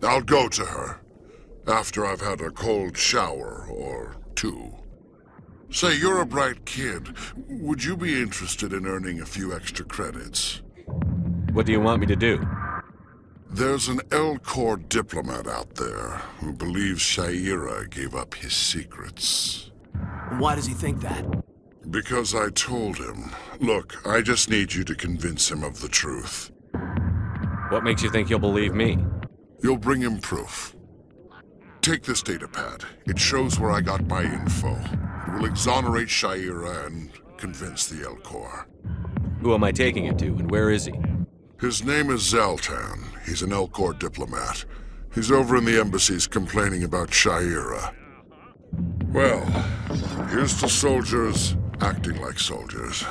Speaker 22: I'll go to her, after I've had a cold shower or two. Say, you're a bright kid. Would you be interested in earning a few extra credits?
Speaker 23: What do you want me to do?
Speaker 22: There's an L-Corps diplomat out there who believes Shaira gave up his secrets.
Speaker 12: Why does he think that?
Speaker 22: Because I told him. Look, I just need you to convince him of the truth.
Speaker 23: What makes you think he'll believe me?
Speaker 22: You'll bring him proof. Take this datapad. It shows where I got my info. It will exonerate Shaira and convince the L-Corps.
Speaker 23: Who am I taking it to, and where is he?
Speaker 22: His name is Zaltan. He's an L-Corps diplomat. He's over in the embassies complaining about Shaira. Well, here's to soldiers acting like soldiers.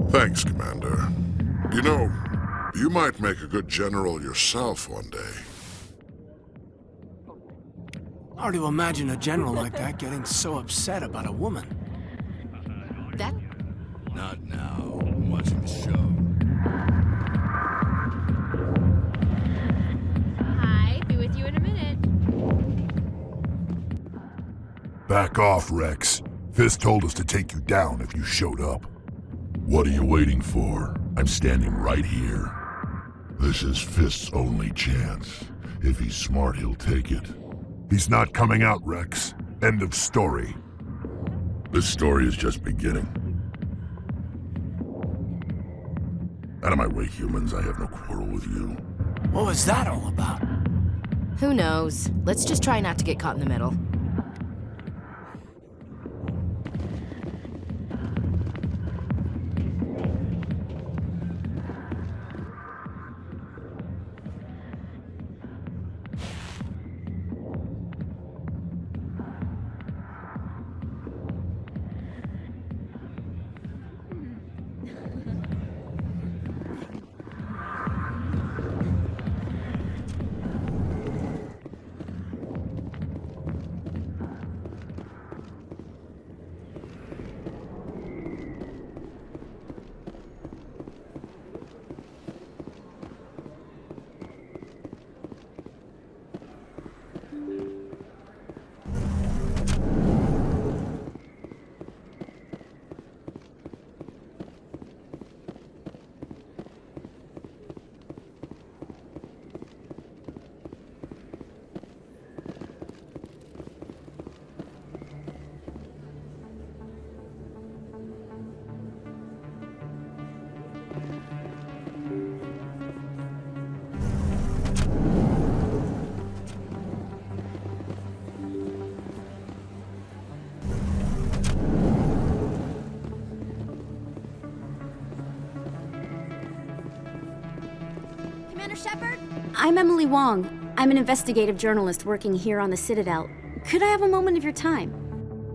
Speaker 22: Thanks, Commander. You know, you might make a good general yourself one day.
Speaker 12: Hard to imagine a general like that getting so upset about a woman.
Speaker 13: That...
Speaker 6: Not now. I'm watching the show.
Speaker 13: Hi, be with you in a minute.
Speaker 8: Back off, Rex. Fist told us to take you down if you showed up. What are you waiting for? I'm standing right here. This is Fist's only chance. If he's smart, he'll take it. He's not coming out, Rex. End of story. This story is just beginning. Out of my way, humans. I have no quarrel with you.
Speaker 12: What was that all about?
Speaker 13: Who knows? Let's just try not to get caught in the middle.
Speaker 5: I'm Emily Wong. I'm an investigative journalist working here on the Citadel. Could I have a moment of your time?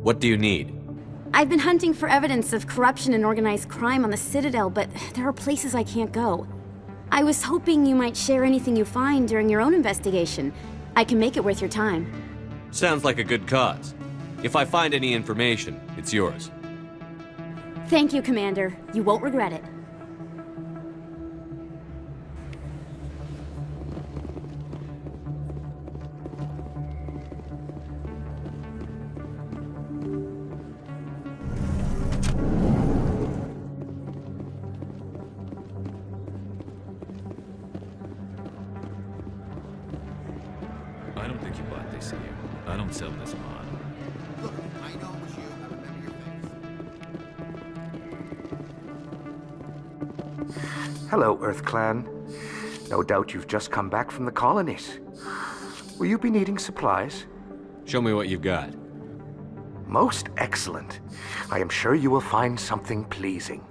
Speaker 23: What do you need?
Speaker 5: I've been hunting for evidence of corruption and organized crime on the Citadel, but there are places I can't go. I was hoping you might share anything you find during your own investigation. I can make it worth your time.
Speaker 23: Sounds like a good cause. If I find any information, it's yours.
Speaker 5: Thank you, Commander. You won't regret it.
Speaker 10: I don't think you bought this here. I don't sell this mod.
Speaker 18: Look, I know it was you. I remember your face.
Speaker 19: Hello, Earth Clan. No doubt you've just come back from the colonies. Will you be needing supplies?
Speaker 23: Show me what you've got.
Speaker 19: Most excellent. I am sure you will find something pleasing.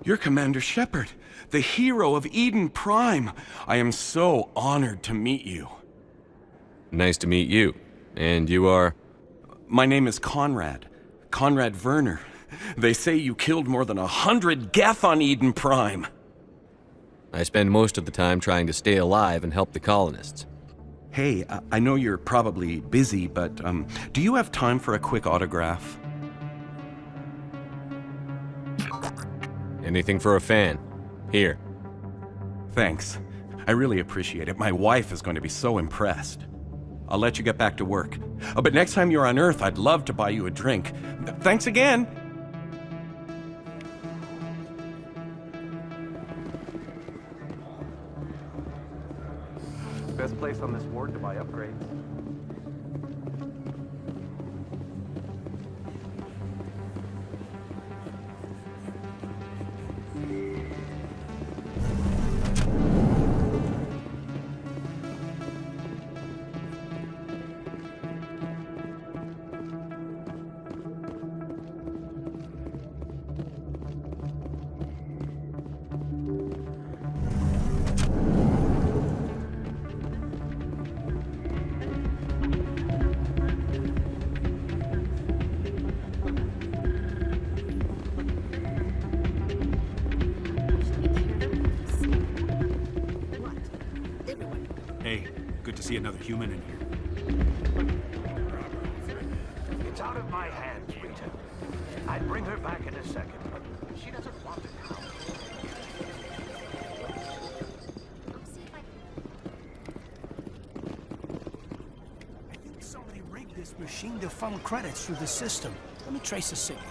Speaker 24: You're Commander Shepard, the hero of Eden Prime. I am so honored to meet you.
Speaker 23: Nice to meet you. And you are?
Speaker 24: My name is Conrad Werner. They say you killed more than 100 Geth on Eden Prime.
Speaker 23: I spend most of the time trying to stay alive and help the colonists.
Speaker 24: Hey, I know you're probably busy, but do you have time for a quick autograph?
Speaker 23: Anything for a fan. Here.
Speaker 24: Thanks. I really appreciate it. My wife is going to be so impressed. I'll let you get back to work. But next time you're on Earth, I'd love to buy you a drink. Thanks again!
Speaker 19: Best place on this ward to buy upgrades.
Speaker 12: Hey, good to see another human in here.
Speaker 19: It's out of my hands, Rita. I'd bring her back in a second, but she doesn't want it now.
Speaker 12: I think somebody rigged this machine to funnel credits through the system. Let me trace the signal.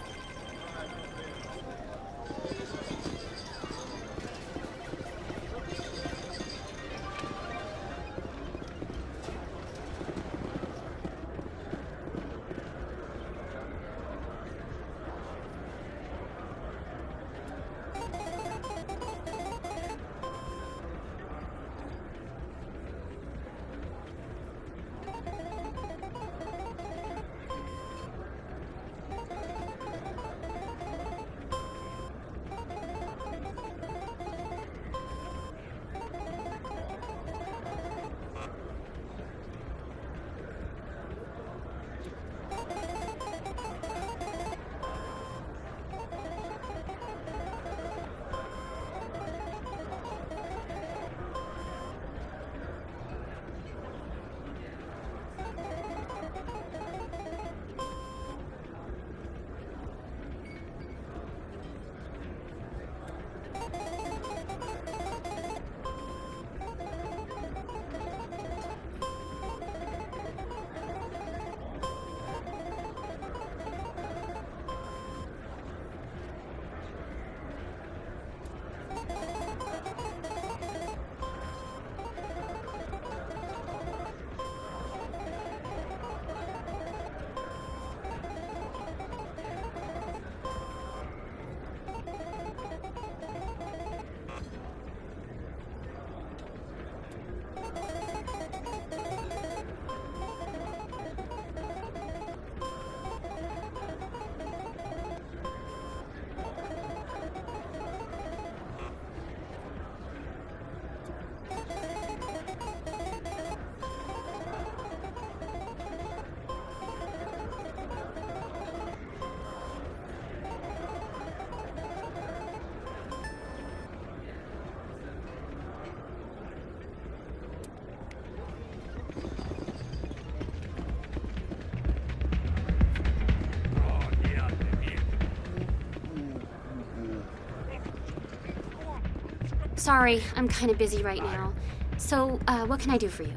Speaker 5: sorry, I'm kind of busy right now. So, what can I do for you?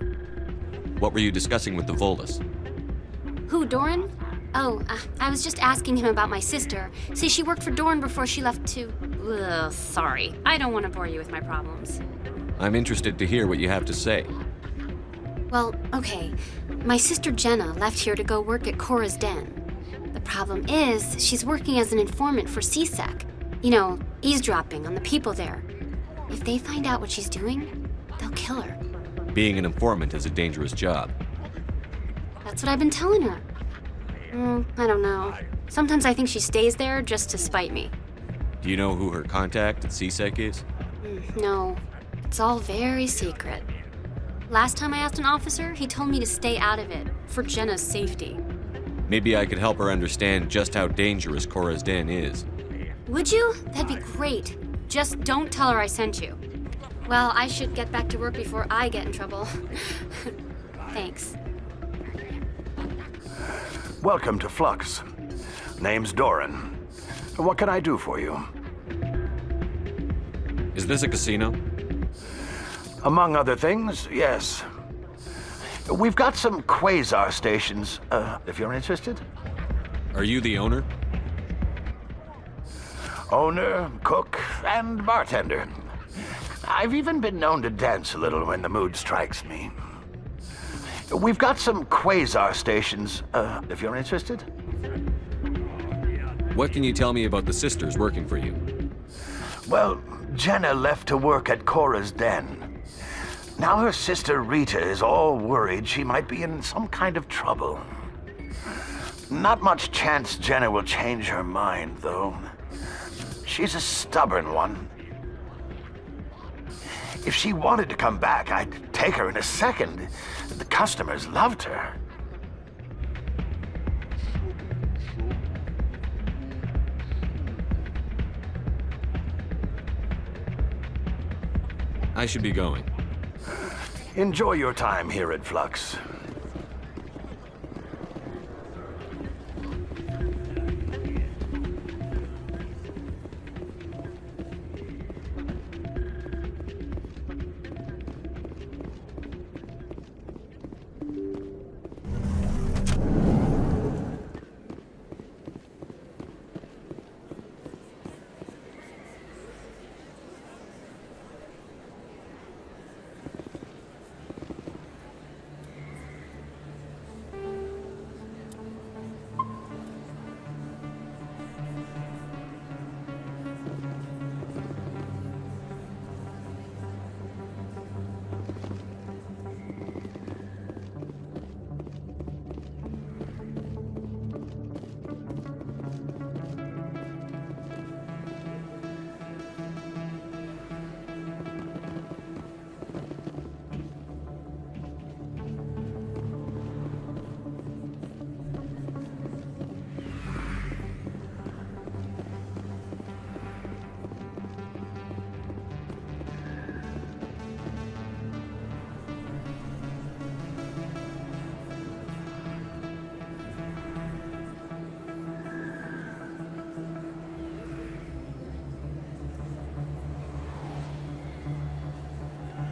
Speaker 23: What were you discussing with the Volus?
Speaker 5: Who, Doran? Oh, I was just asking him about my sister. See, she worked for Doran before she left to... Ugh, sorry. I don't want to bore you with my problems.
Speaker 23: I'm interested to hear what you have to say.
Speaker 5: Well, okay. My sister Jenna left here to go work at Cora's Den. The problem is, she's working as an informant for CSEC. You know, eavesdropping on the people there. If they find out what she's doing, they'll kill her.
Speaker 23: Being an informant is a dangerous job.
Speaker 5: That's what I've been telling her. I don't know. Sometimes I think she stays there just to spite me.
Speaker 23: Do you know who her contact at CSEC is?
Speaker 5: No. It's all very secret. Last time I asked an officer, he told me to stay out of it, for Jenna's safety.
Speaker 23: Maybe I could help her understand just how dangerous Cora's Den is.
Speaker 5: Would you? That'd be great. Just don't tell her I sent you. Well, I should get back to work before I get in trouble. Thanks.
Speaker 19: Welcome to Flux. Name's Doran. What can I do for you?
Speaker 23: Is this a casino?
Speaker 19: Among other things, yes. We've got some quasar stations, if you're interested.
Speaker 23: Are you the owner?
Speaker 19: Owner, cook, and bartender. I've even been known to dance a little when the mood strikes me. We've got some quasar stations, if you're interested.
Speaker 23: What can you tell me about the sisters working for you?
Speaker 19: Well, Jenna left to work at Cora's Den. Now her sister Rita is all worried she might be in some kind of trouble. Not much chance Jenna will change her mind, though. She's a stubborn one. If she wanted to come back, I'd take her in a second. The customers loved her.
Speaker 23: I should be going.
Speaker 19: Enjoy your time here at Flux.